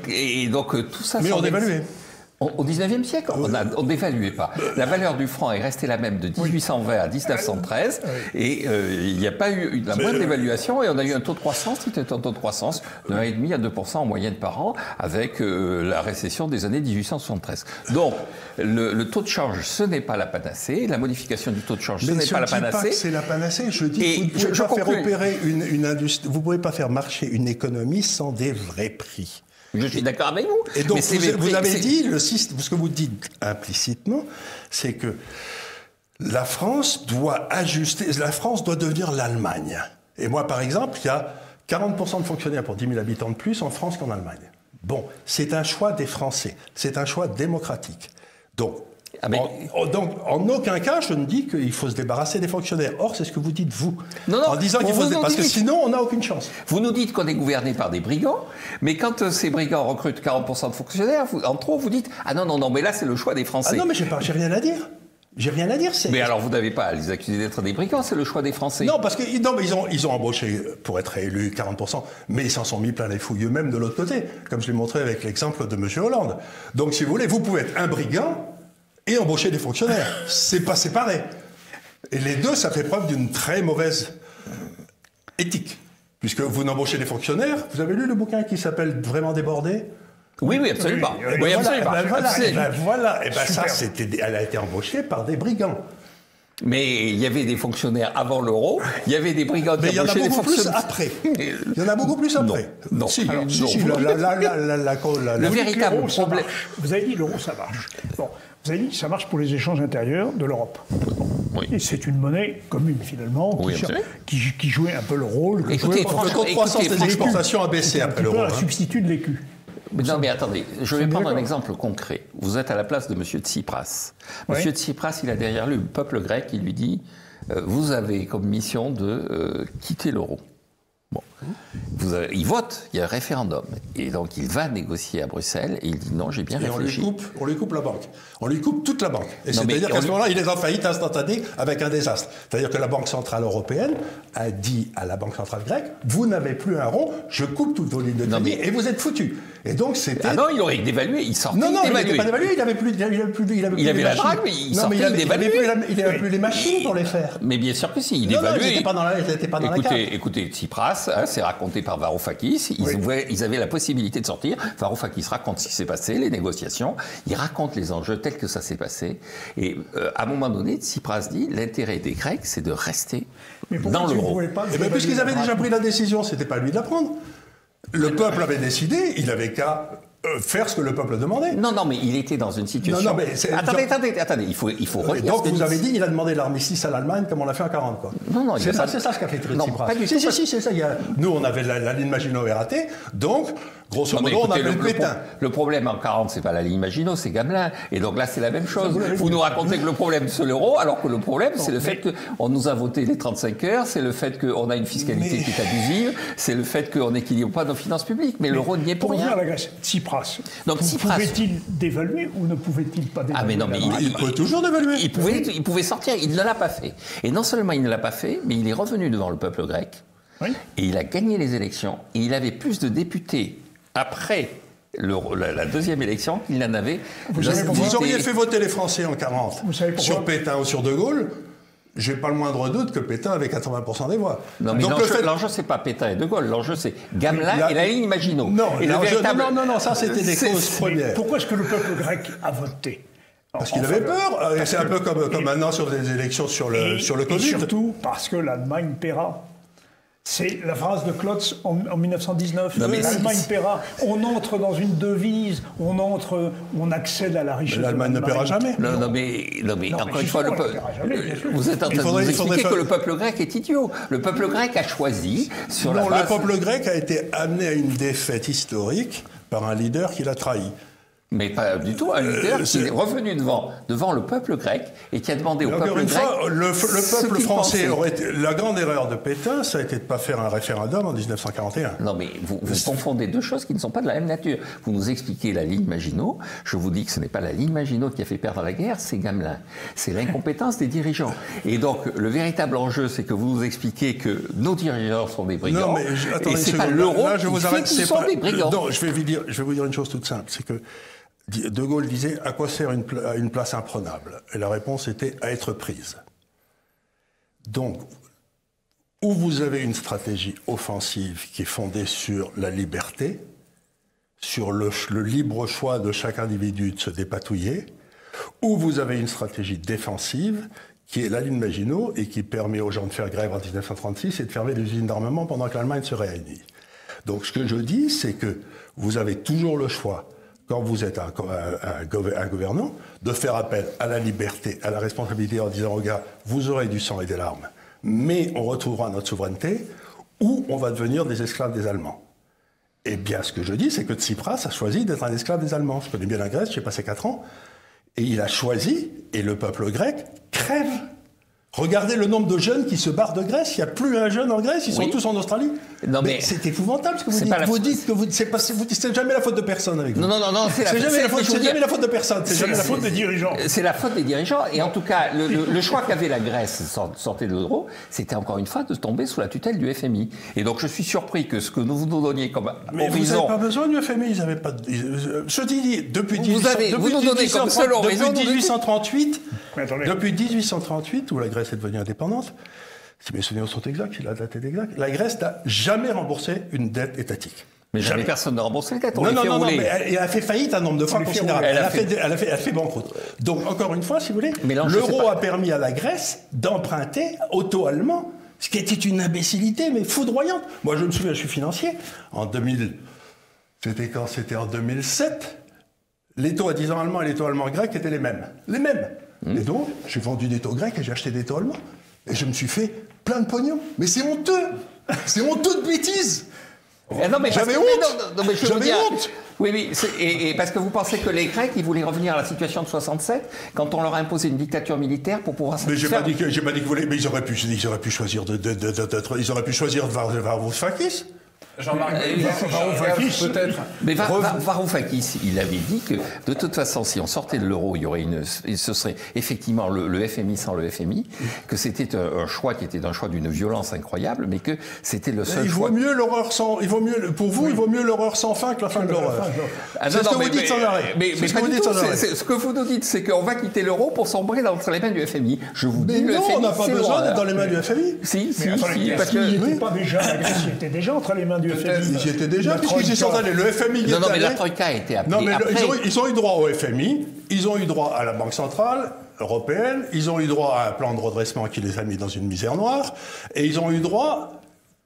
Et donc tout ça...
Mais on dévaluait.
Au 19e siècle, on dévaluait pas. La valeur du franc est restée la même de 1820 à 1913 et il n'y a pas eu la moindre dévaluation et on a eu un taux de croissance qui était un taux de croissance de 1,5 à 2% en moyenne par an avec la récession des années 1873. Donc le taux de change, ce n'est pas la panacée. La modification du taux de change, ce n'est pas la panacée.
Je ne dis pas que c'est la panacée. Je dis que vous ne pouvez pas faire opérer une industrie, vous ne pouvez pas faire marcher une économie sans des vrais prix.
Je suis d'accord avec vous.
Et donc, vous avez dit, ce que vous dites implicitement, c'est que la France doit ajuster, la France doit devenir l'Allemagne. Et moi, par exemple, il y a 40% de fonctionnaires pour 10 000 habitants de plus en France qu'en Allemagne. Bon, c'est un choix des Français, c'est un choix démocratique. Donc, en aucun cas, je ne dis qu'il faut se débarrasser des fonctionnaires. Or, c'est ce que vous dites, vous. En disant qu'il faut se débarrasser, parce que sinon, on n'a aucune chance.
Vous nous dites qu'on est gouverné par des brigands, mais quand ces brigands recrutent 40% de fonctionnaires, en trop, vous dites « Ah non, mais là, c'est le choix des Français. »
Ah non, mais j'ai rien à dire. J'ai rien à dire.
Mais alors, vous n'avez pas à les accuser d'être des brigands, c'est le choix des Français.
Non, parce que ils ont embauché pour être élus 40%, mais ils s'en sont mis plein les fouilles eux-mêmes de l'autre côté, comme je l'ai montré avec l'exemple de M. Hollande. Donc, si vous voulez, vous pouvez être un brigand et embaucher des fonctionnaires. C'est pas séparé. Et les deux, ça fait preuve d'une très mauvaise éthique. Puisque vous n'embauchez des fonctionnaires, vous avez lu le bouquin qui s'appelle « Vraiment débordé » ?
Oui, absolument. Oui,
voilà. Et ben ça, elle a été embauchée par des brigands.
Mais il y avait des fonctionnaires avant l'euro, il y a des brigands qui embauchaient des fonctionnaires.
Il y en a beaucoup plus après.
Non.
Le véritable problème... Vous avez dit l'euro, ça marche. Bon, vous avez dit ça marche pour les échanges intérieurs de l'Europe. Oui. Et c'est une monnaie commune, finalement, qui jouait un peu le rôle...
Le taux de croissance des exportations a baissé après l'euro.
C'est un peu un substitut de l'écu.
Mais attendez, je vais prendre un exemple concret. Vous êtes à la place de M. Tsipras. M. Tsipras, il a derrière lui le peuple grec, il lui dit vous avez comme mission de quitter l'euro. Bon. Il vote, il y a un référendum. Et donc il va négocier à Bruxelles et il dit non, j'ai bien réfléchi.
On lui coupe la banque. On lui coupe toute la banque. Et c'est-à-dire qu'à ce moment-là, il est en faillite instantanée avec un désastre. C'est-à-dire que la Banque Centrale Européenne a dit à la Banque Centrale Grecque vous n'avez plus un rond, je coupe toutes vos lignes de crédit et vous êtes foutus. Et donc c'était...
Ah non, il aurait dévalué, il sortait
dévalué. Non, il n'était pas dévalué, il avait la
drague, mais il sortait dévalué.
Il n'avait plus les machines pour les faire.
Mais bien sûr que si, il dévaluait.
Ils n'étaient pas dans la carte.
Écoutez, Tsipras, c'est raconté par Varoufakis, ils avaient la possibilité de sortir. Varoufakis raconte ce qui s'est passé, les négociations, il raconte les enjeux tels que ça s'est passé. Et à un moment donné, Tsipras dit l'intérêt des Grecs, c'est de rester dans l'euro.
Puisqu'ils avaient déjà pris la décision, c'était pas à lui de la prendre. Le peuple avait décidé, il avait qu'à faire ce que le peuple demandait.
Non, mais il était dans une situation...
Non, mais
attendez, il faut revenir.
Donc vous avez dit il a demandé l'armistice à l'Allemagne comme on l'a fait en 40, quoi.
Non,
c'est ça ce qu'a fait Tsipras.
Non, pas du tout.
Si, c'est ça. Nous, on avait la ligne Maginot est ratée, donc, grosso modo, on appelle Pétain.
Le problème en 40, c'est pas la ligne Maginot, c'est Gamelin. Et donc là, c'est la même chose. Vous nous racontez que le problème, c'est l'euro, alors que le problème, c'est le fait qu'on nous a voté les 35 heures, c'est le fait qu'on a une fiscalité qui est abusive, c'est le fait qu'on n'équilibre pas nos finances publiques. Mais l'euro n'y est pour rien.
Pour revenir à la Grèce, Tsipras.
Donc
pouvait-il dévaluer ou ne pouvait-il pas dévaluer?
Ah mais non, mais
il pouvait toujours dévaluer.
Il pouvait sortir, il ne l'a pas fait. Et non seulement il ne l'a pas fait, mais il est revenu devant le peuple grec, et il a gagné les élections, et il avait plus de députés après la deuxième élection qu'il n'en avait.
Vous auriez fait voter les Français en 40 sur Pétain ou sur De Gaulle. J'ai pas le moindre doute que Pétain avait 80% des voix.
Non, mais l'enjeu, c'est pas Pétain et De Gaulle. L'enjeu, c'est Gamelin et la ligne Maginot.
Non, ça, c'était des causes premières.
Pourquoi est-ce que le peuple grec a voté?
Parce qu'il avait peur. C'est un peu comme maintenant sur des élections sur le Covid.
Et surtout parce que l'Allemagne paiera. C'est la phrase de Klotz en 1919. L'Allemagne paiera. On entre dans une devise, on accède à la richesse.
L'Allemagne ne paiera jamais.
Non, mais encore une fois, vous êtes en train de nous expliquer que le peuple grec est idiot. Le peuple grec a choisi sur la base...
Le peuple grec a été amené à une défaite historique par un leader qui l'a trahi.
Mais pas du tout, un leader qui est revenu devant le peuple grec et qui a demandé au peuple grec.
Le peuple français aurait été. La grande erreur de Pétain, ça a été de ne pas faire un référendum en 1941.
Non, mais vous confondez deux choses qui ne sont pas de la même nature. Vous nous expliquez la ligne Maginot. Je vous dis que ce n'est pas la ligne Maginot qui a fait perdre la guerre, c'est Gamelin. C'est l'incompétence des dirigeants. Et donc, le véritable enjeu, c'est que vous nous expliquez que nos dirigeants sont des brigands.
Non, mais attendez,
et c'est pas l'euro qui fait qu'ils sont des brigands.
Non, je vais vous dire une chose toute simple. C'est que De Gaulle disait « À quoi sert une place imprenable ?» Et la réponse était « À être prise ». Donc, où vous avez une stratégie offensive qui est fondée sur la liberté, sur le libre choix de chaque individu de se dépatouiller, ou vous avez une stratégie défensive qui est la ligne Maginot et qui permet aux gens de faire grève en 1936 et de fermer les usines d'armement pendant que l'Allemagne se réunit. Donc ce que je dis, c'est que vous avez toujours le choix, quand vous êtes un gouvernant, de faire appel à la liberté, à la responsabilité en disant aux gars, vous aurez du sang et des larmes, mais on retrouvera notre souveraineté, ou on va devenir des esclaves des Allemands. Eh bien, ce que je dis, c'est que Tsipras a choisi d'être un esclave des Allemands. Je connais bien la Grèce, j'ai passé 4 ans, et il a choisi, et le peuple grec crève. Regardez le nombre de jeunes qui se barrent de Grèce. Il n'y a plus un jeune en Grèce, ils sont tous en Australie. Non, mais c'est épouvantable ce que vous dites. Vous dites que c'est jamais la faute de personne avec vous.
Non, c'est jamais
la faute de personne. C'est jamais la faute des dirigeants.
C'est la faute des dirigeants. Et en tout cas, le choix qu'avait la Grèce sortait de l'euro, c'était encore une fois de tomber sous la tutelle du FMI. Et donc je suis surpris que ce que vous nous donniez comme horizon...
Mais vous n'avez pas besoin du FMI, ils n'avaient pas... Je dis, depuis 1838, où la Grèce est devenue indépendante, si mes souvenirs sont exacts, si la date est exacte, la Grèce n'a jamais remboursé une dette étatique.
Mais jamais personne n'a remboursé les dettes.
Non, mais elle a fait faillite un nombre de fois considérable. Elle a fait banqueroute. Donc, encore une fois, si vous voulez, l'euro a permis à la Grèce d'emprunter au taux allemand, ce qui était une imbécilité, mais foudroyante. Moi, je me souviens, je suis financier. En 2000, c'était quand? C'était en 2007. Les taux à 10 ans allemands et les taux allemands grecs étaient les mêmes. Les mêmes. Et donc, j'ai vendu des taux grecs et j'ai acheté des taux allemands. Et je me suis fait plein de pognon. Mais c'est honteux. C'est honteux de bêtises. J'avais honte. J'avais honte.
Oui, et parce que vous pensez que les Grecs, ils voulaient revenir à la situation de 67 quand on leur a imposé une dictature militaire pour pouvoir
se faire... Mais j'ai pas dit que vous voulez... Mais ils auraient pu choisir ils auraient pu choisir de Varoufakis.
Jean-Marc Varoufakis, peut-être.
Mais Varoufakis, il avait dit que de toute façon, si on sortait de l'euro, ce serait effectivement le FMI sans le FMI, que c'était un choix qui était un choix d'une violence incroyable, mais que c'était le seul choix.
Il vaut mieux l'horreur sans fin que la fin de l'horreur. C'est ce que vous dites sans arrêt.
Mais ce que vous nous dites, c'est qu'on va quitter l'euro pour sombrer entre les mains du FMI. Je vous dis, le FMI,
on n'a pas besoin d'être dans les mains du FMI.
Si,
parce qu'il n'était pas déjà, la Grèce était déjà entre les mains du FMI.
J'y étais déjà, puisqu'ils sont allés. Le FMI
Non, mais la Troïka a été appelée.
Non, mais ils ont eu droit au FMI, ils ont eu droit à la Banque centrale européenne, ils ont eu droit à un plan de redressement qui les a mis dans une misère noire, et ils ont eu droit...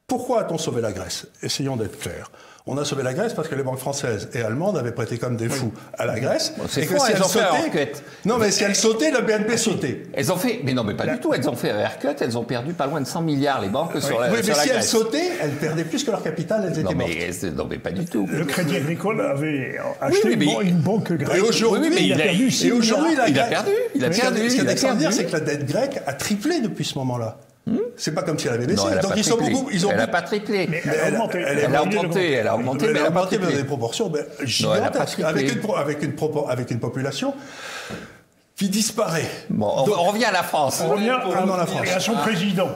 Pourquoi a-t-on sauvé la Grèce? Essayons d'être clairs. On a sauvé la Grèce parce que les banques françaises et allemandes avaient prêté comme des fous à la Grèce.
Et que si elles sautaient...
Non, mais si elles sautaient, la BNP sautait.
Elles ont fait... Mais non, mais pas du tout. Elles ont fait un haircut, elles ont perdu pas loin de 100 milliards, les banques, sur la Grèce.
Oui, mais si elles sautaient, elles perdaient plus que leur capital, elles étaient mortes.
Non, mais pas du tout.
Le Crédit Agricole avait acheté une banque grecque.
Et aujourd'hui,
il a perdu.
Il a perdu.
Ce
qui est extraordinaire, c'est que la dette grecque a triplé depuis ce moment-là. C'est pas comme si elle avait baissé.
Donc elle n'a pas triplé.
Mais elle a augmenté.
Elle a augmenté, mais elle n'a pas triplé.
Dans des proportions gigantesques, avec une population qui disparaît.
Bon, on revient à la France.
On revient à son président.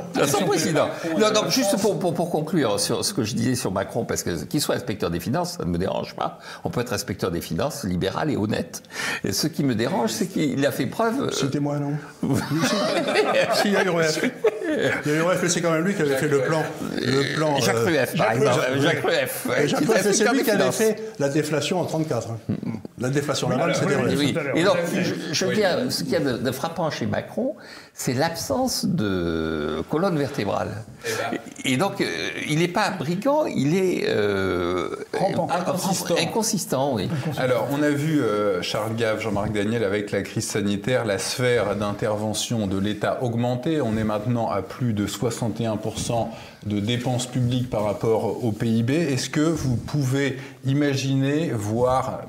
Non, juste pour conclure sur ce que je disais sur Macron, parce que qu'il soit inspecteur des finances, ça ne me dérange pas. On peut être inspecteur des finances libéral et honnête. Et ce qui me dérange, c'est qu'il a fait preuve...
C'était moi, non? Si, il y a URF. C'est quand même lui qui avait fait le plan.
Jacques Rueff, par exemple. Jacques Rueff,
c'est lui qui avait fait la déflation en 1934. La déflation navale, c'était
Rueff. Et donc, je veux dire, ce qu'il y a de frappant chez Macron, c'est l'absence de colonne vertébrale. Et donc, il n'est pas brigand, il est inconsistant. Oui.
Alors, on a vu Charles Gave, Jean-Marc Daniel, avec la crise sanitaire, la sphère d'intervention de l'État augmenter. On est maintenant à plus de 61% de dépenses publiques par rapport au PIB, est-ce que vous pouvez imaginer voir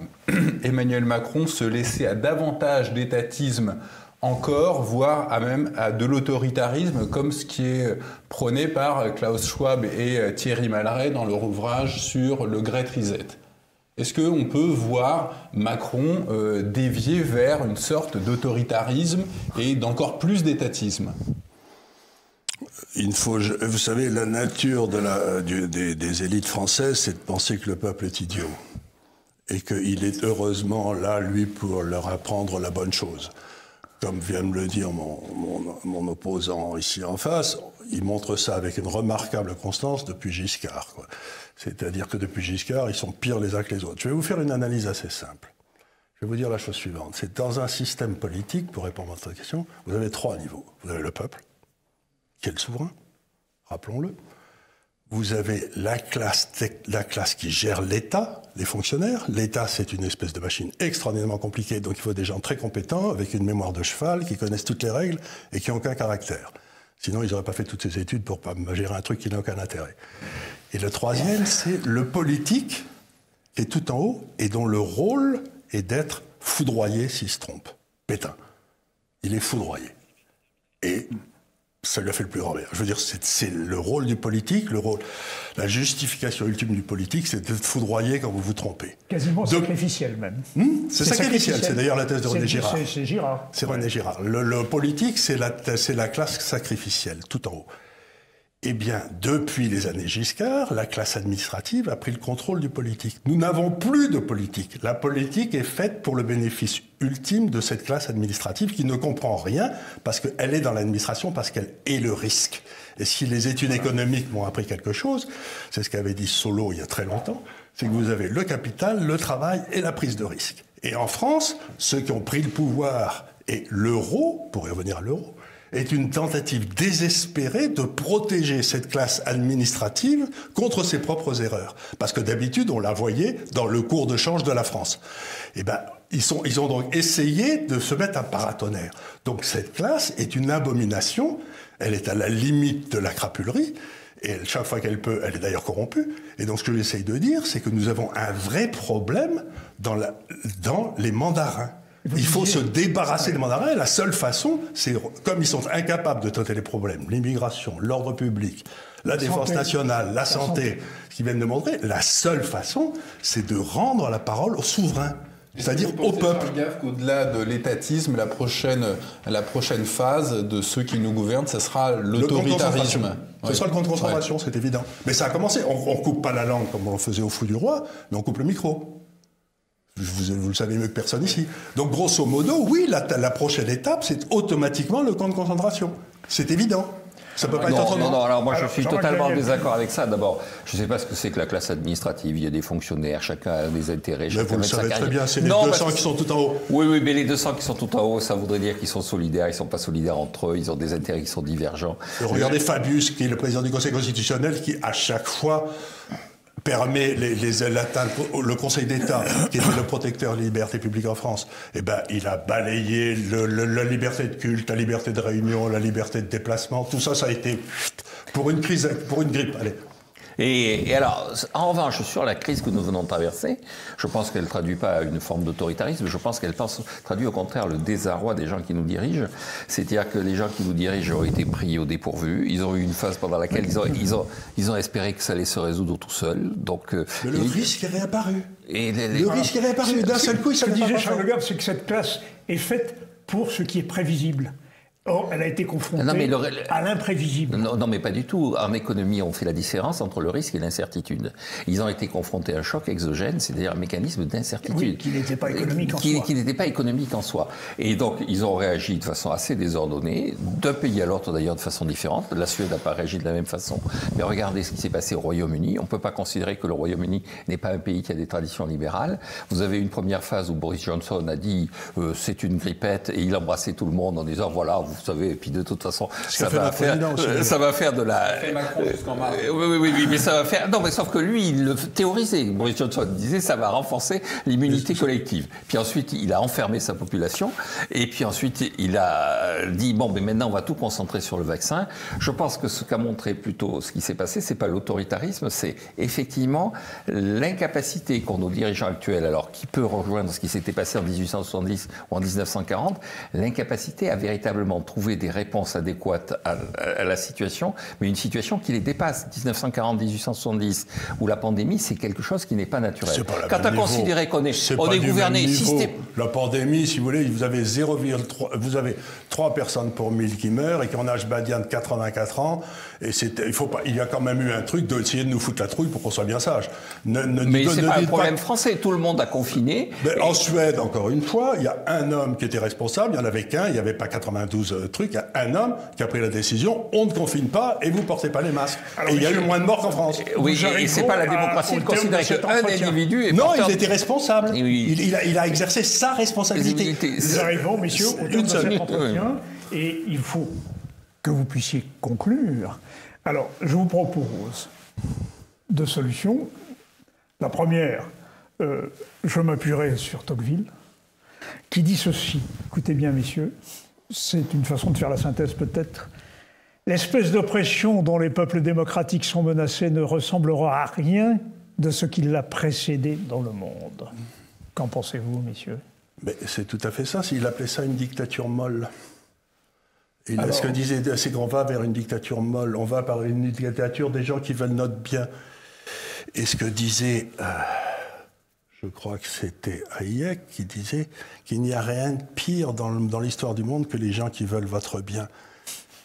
Emmanuel Macron se laisser à davantage d'étatisme encore, voire même à de l'autoritarisme, comme ce qui est prôné par Klaus Schwab et Thierry Malret dans leur ouvrage sur le Great Reset? Est-ce qu'on peut voir Macron dévier vers une sorte d'autoritarisme et d'encore plus d'étatisme?
Vous savez, la nature des élites françaises, c'est de penser que le peuple est idiot. Et qu'il est heureusement là, lui, pour leur apprendre la bonne chose. Comme vient me le dire mon opposant ici en face, il montre ça avec une remarquable constance depuis Giscard, quoi. C'est-à-dire que depuis Giscard, ils sont pires les uns que les autres. Je vais vous faire une analyse assez simple. Je vais vous dire la chose suivante. C'est dans un système politique, pour répondre à votre question, vous avez 3 niveaux. Vous avez le peuple, qui est le souverain, rappelons-le. Vous avez la classe qui gère l'État, les fonctionnaires. L'État, c'est une espèce de machine extraordinairement compliquée, donc il faut des gens très compétents, avec une mémoire de cheval, qui connaissent toutes les règles et qui n'ont aucun caractère. Sinon, ils n'auraient pas fait toutes ces études pour pas gérer un truc qui n'a aucun intérêt. Et le troisième, c'est le politique, qui est tout en haut, et dont le rôle est d'être foudroyé s'il se trompe. Pétain. Il est foudroyé. Et ça lui a fait le plus grand bien. Je veux dire, c'est le rôle du politique, la justification ultime du politique, c'est d'être foudroyé quand vous vous trompez.
Quasiment sacrificiel même.
C'est sacrificiel, c'est d'ailleurs la thèse de René Girard.
C'est Girard.
C'est René Girard. Le politique, c'est la classe sacrificielle, tout en haut. Eh bien, depuis les années Giscard, la classe administrative a pris le contrôle du politique. Nous n'avons plus de politique. La politique est faite pour le bénéfice ultime de cette classe administrative qui ne comprend rien parce qu'elle est dans l'administration, parce qu'elle est le risque. Et si les études économiques m'ont appris quelque chose, c'est ce qu'avait dit Solow il y a très longtemps, c'est que vous avez le capital, le travail et la prise de risque. Et en France, ceux qui ont pris le pouvoir et l'euro, pour y revenir à l'euro, est une tentative désespérée de protéger cette classe administrative contre ses propres erreurs. Parce que d'habitude, on la voyait dans le cours de change de la France. Eh ben, ils ont donc essayé de se mettre à paratonnerre. Donc cette classe est une abomination, elle est à la limite de la crapulerie, et chaque fois qu'elle peut, elle est d'ailleurs corrompue. Et donc ce que j'essaye de dire, c'est que nous avons un vrai problème dans les mandarins. Il faut se débarrasser des mandarins, et la seule façon, c'est, comme ils sont incapables de traiter les problèmes, l'immigration, l'ordre public, la défense nationale, la santé, ce qu'ils viennent de montrer, la seule façon, c'est de rendre la parole aux souverains, c'est-à-dire au peuple.
Qu'au-delà de l'étatisme, la prochaine phase de ceux qui nous gouvernent, ce sera l'autoritarisme.
Ce sera le compte de concentration, c'est évident. Mais ça a commencé. On coupe pas la langue comme on le faisait au Fou du Roi, mais on coupe le micro. Vous le savez mieux que personne ici. Donc, grosso modo, oui, la prochaine étape, c'est automatiquement le camp de concentration. C'est évident. Ça peut pas être autrement.
Non, alors moi je suis totalement en désaccord avec ça. D'abord, je ne sais pas ce que c'est que la classe administrative. Il y a des fonctionnaires, chacun a des intérêts.
Mais vous le savez très bien, c'est les 200 qui sont tout en haut.
Oui, mais les 200 qui sont tout en haut, ça voudrait dire qu'ils sont solidaires. Ils ne sont pas solidaires entre eux, ils ont des intérêts qui sont divergents.
Regardez Fabius, qui est le président du Conseil constitutionnel, qui à chaque fois permet le Conseil d'État, qui était le protecteur des libertés publiques en France, eh ben, il a balayé la liberté de culte, la liberté de réunion, la liberté de déplacement. Tout ça, ça a été pour une grippe. Allez.
Et alors, en revanche, sur la crise que nous venons de traverser, je pense qu'elle ne traduit pas une forme d'autoritarisme, je pense qu'elle traduit au contraire le désarroi des gens qui nous dirigent. C'est-à-dire que les gens qui nous dirigent ont été pris au dépourvu. Ils ont eu une phase pendant laquelle ils ont espéré que ça allait se résoudre tout seul. Donc,
mais le risque est réapparu. Le risque est réapparu. D'un seul coup,
ce que disait Charles Gave, c'est que cette classe est faite pour ce qui est prévisible. Or, elle a été confrontée à l'imprévisible.
Non, mais pas du tout. En économie, on fait la différence entre le risque et l'incertitude. Ils ont été confrontés à un choc exogène, c'est-à-dire un mécanisme d'incertitude.
Oui, qui n'était pas économique en soi.
Qui n'était pas économique en soi. Et donc, ils ont réagi de façon assez désordonnée, d'un pays à l'autre d'ailleurs de façon différente. La Suède n'a pas réagi de la même façon. Mais regardez ce qui s'est passé au Royaume-Uni. On ne peut pas considérer que le Royaume-Uni n'est pas un pays qui a des traditions libérales. Vous avez une première phase où Boris Johnson a dit c'est une grippette et il embrassait tout le monde en disant voilà, vous savez, et puis de toute façon,
ça va
faire de la...
Macron jusqu'en mars.
Oui, mais ça va faire... Non, mais sauf que lui, il le théorisait. Boris Johnson disait ça va renforcer l'immunité collective. Puis ensuite, il a enfermé sa population, et puis ensuite, il a dit, bon, mais maintenant, on va tout concentrer sur le vaccin. Je pense que ce qu'a montré plutôt ce qui s'est passé, c'est pas l'autoritarisme, c'est effectivement l'incapacité qu'ont nos dirigeants actuels, alors qui peut rejoindre ce qui s'était passé en 1870 ou en 1940, l'incapacité à véritablement trouver des réponses adéquates à la situation, mais une situation qui les dépasse. 1940-1870, où la pandémie, c'est quelque chose qui n'est pas naturel. Quand on considère qu'on est gouverné systématiquement...
La pandémie, si vous voulez, vous avez 0,3, vous avez 3 personnes pour 1000 qui meurent, et qu'en âge badian de 84 ans, et il y a quand même eu un truc d'essayer de nous foutre la trouille pour qu'on soit bien sage.
Mais c'est pas un problème français, tout le monde a confiné.
En Suède, encore une fois, il y a un homme qui était responsable, il n'y en avait qu'un, il n'y avait pas 92 trucs, il y a un homme qui a pris la décision, on ne confine pas et vous ne portez pas les masques. Alors, et il y a eu moins de morts qu'en France.
Oui, et c'est pas la démocratie de considérer qu'un individu est...
Non, il était responsable. Il a exercé sa responsabilité.
Nous arrivons, messieurs, au terme de cet entretien, et il faut que vous puissiez conclure. Alors, je vous propose 2 solutions. La première, je m'appuierai sur Tocqueville, qui dit ceci. Écoutez bien, messieurs, c'est une façon de faire la synthèse peut-être. L'espèce d'oppression dont les peuples démocratiques sont menacés ne ressemblera à rien de ce qui l'a précédé dans le monde. Qu'en pensez-vous, messieurs?
Mais c'est tout à fait ça. Il appelait ça une dictature molle. Ce que disait, c'est qu'on va vers une dictature molle. On va vers une dictature des gens qui veulent notre bien. Et ce que disait, je crois que c'était Hayek, qui disait qu'il n'y a rien de pire dans l'histoire du monde que les gens qui veulent votre bien.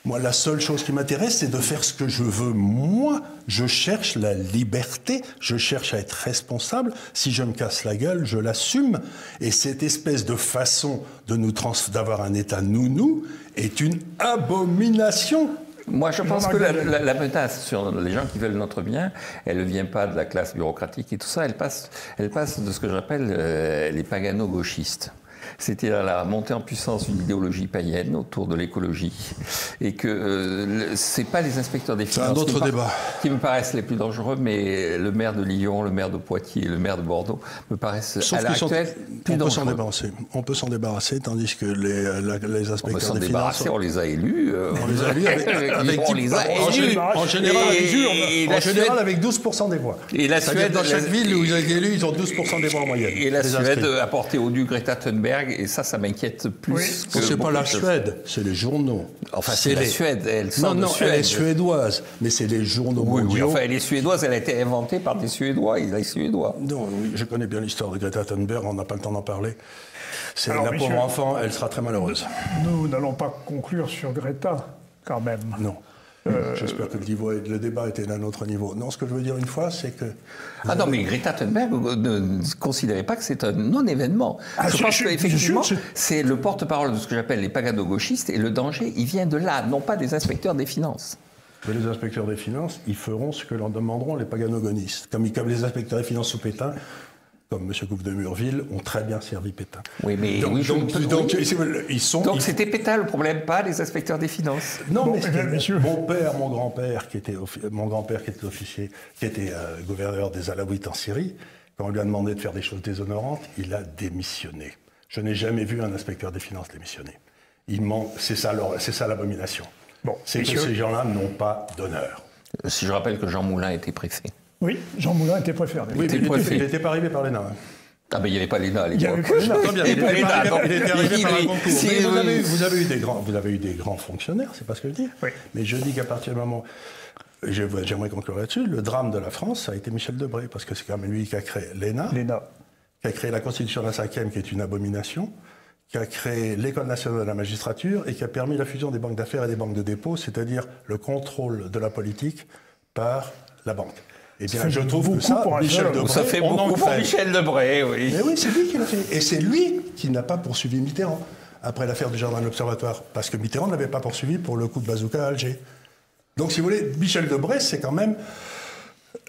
Moi, la seule chose qui m'intéresse, c'est de faire ce que je veux. Moi, je cherche la liberté, je cherche à être responsable. Si je me casse la gueule, je l'assume. Et cette espèce de façon d'avoir un État nounou est une abomination.
Moi, je pense que la menace sur les gens qui veulent notre bien, elle ne vient pas de la classe bureaucratique et tout ça, elle passe de ce que j'appelle les pagano-gauchistes. C'était la montée en puissance d'une idéologie païenne autour de l'écologie. Et que c'est pas les inspecteurs des finances qui me paraissent les plus dangereux, mais le maire de Lyon, le maire de Poitiers et le maire de Bordeaux me paraissent à l'heure actuelle plus dangereux.
On peut s'en débarrasser, tandis que les inspecteurs des finances...
On les a élus.
On les a élus en général avec 12% des voix.
Et la Suède,
dans chaque ville où ils ont été élus, ils ont 12% des voix en moyenne.
Et la Suède a porté au nu Greta Thunberg, et ça m'inquiète plus.
Oui. C'est pas la Suède, c'est les journaux.
Enfin, c'est la Suède, elle sort de Suède.
Elle est suédoise, mais c'est les journaux mondiaux.
Oui, enfin, elle est suédoise, elle a été inventée par des Suédois, les Suédois.
Non, oui, je connais bien l'histoire de Greta Thunberg, on n'a pas le temps d'en parler. C'est la pauvre enfant, elle sera très malheureuse.
Nous n'allons pas conclure sur Greta, quand même.
Non. J'espère que le débat était d'un autre niveau. Non, ce que je veux dire une fois, c'est que...
non, mais Greta Thunberg ne considérait pas que c'est un non-événement. Je pense qu'effectivement, c'est le porte-parole de ce que j'appelle les pagano-gauchistes, et le danger, il vient de là, non pas des inspecteurs des finances.
Mais les inspecteurs des finances, ils feront ce que leur demanderont les pagano-gauchistes. Comme les inspecteurs des finances sous Pétain, comme M. Coupe de Murville, ont très bien servi Pétain.
Oui, mais
donc
c'était Pétain le problème, pas les inspecteurs des finances.
Non, mais mon grand-père qui était officier, qui était gouverneur des Alaouites en Syrie, quand on lui a demandé de faire des choses déshonorantes, il a démissionné. Je n'ai jamais vu un inspecteur des finances démissionner. C'est ça l'abomination. C'est que ces gens-là n'ont pas d'honneur.
Si je rappelle que Jean Moulin était préfet.
Oui, Jean Moulin était préfet.
Oui, il n'était pas arrivé par l'ENA.
Ah ben il n'y avait pas l'ENA à l'époque.
Il était arrivé par un concours. Vous avez eu des grands fonctionnaires, c'est pas ce que je dis.
Oui.
Mais je dis qu'à partir du moment... J'aimerais conclure là-dessus. Le drame de la France, ça a été Michel Debré, parce que c'est quand même lui qui a créé l'ENA, qui a créé la Constitution de la 5e, qui est une abomination, qui a créé l'École nationale de la magistrature et qui a permis la fusion des banques d'affaires et des banques de dépôt, c'est-à-dire le contrôle de la politique par la banque. Eh bien, je trouve que ça, Michel Debré,
ça fait beaucoup pour Michel Debré, oui.
Mais oui, c'est lui qui l'a fait. Et c'est lui qui n'a pas poursuivi Mitterrand après l'affaire du Jardin de l'Observatoire, parce que Mitterrand n'avait pas poursuivi pour le coup de bazooka à Alger. Donc, si vous voulez, Michel Debré, c'est quand même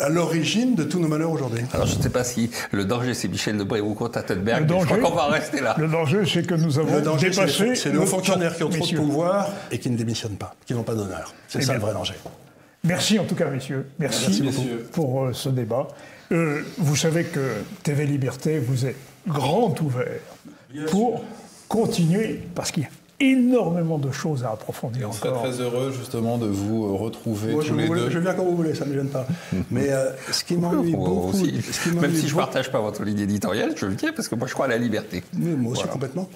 À l'origine de tous nos malheurs aujourd'hui.
Alors, je ne sais pas si le danger, c'est Michel Debré ou Conte Attenberg, mais je crois qu'on va en rester là.
Le danger, c'est que nous avons
Le danger,
dépassé...
c'est les hauts fonctionnaires qui ont trop de
messieurs.
pouvoir et qui ne démissionnent pas, qui n'ont pas d'honneur. C'est
Eh
ça
bien.
le vrai danger.
Merci en tout cas, messieurs. Merci
messieurs.
pour ce débat. Vous savez que TV Liberté vous est grand ouvert pour continuer, parce qu'il y a énormément de choses à approfondir
On serait
encore.
très heureux justement de vous retrouver
Moi,
tous les deux.
je viens quand vous voulez, ça ne me gêne pas. Mais ce qui m'ennuie
Moi
beaucoup...
aussi.
ce qui
Même
m'ennuie
si je ne
beaucoup-
partage pas votre ligne éditoriale, je le dis parce que moi je crois à la liberté.
Oui, moi aussi,
Voilà.
complètement.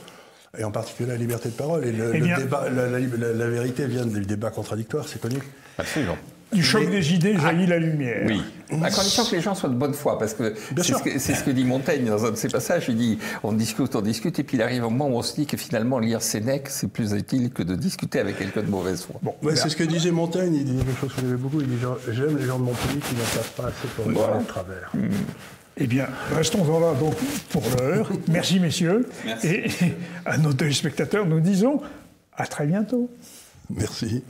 Et en particulier la liberté de parole. Et le
Eh bien-
débat, la vérité vient des débats contradictoires, c'est connu.
Absolument.
Du choc des idées jaillit la lumière.
Oui, à condition que les gens soient de bonne foi, parce que
sûr.
c'est ce que dit Montaigne dans un de ses passages. Il dit on discute, et puis il arrive un moment où on se dit que finalement lire Sénèque, c'est plus utile que de discuter avec quelqu'un de mauvaise foi.
Bon,
Ouais, c'est ce que disait Montaigne, il disait quelque chose que j'aimais beaucoup, il dit j'aime les gens de mon pays qui n'en savent pas assez pour regarder le travers.
eh bien, restons-en là donc pour l'heure. Merci, messieurs.
Merci.
Et à nos téléspectateurs, nous disons à très bientôt.
Merci.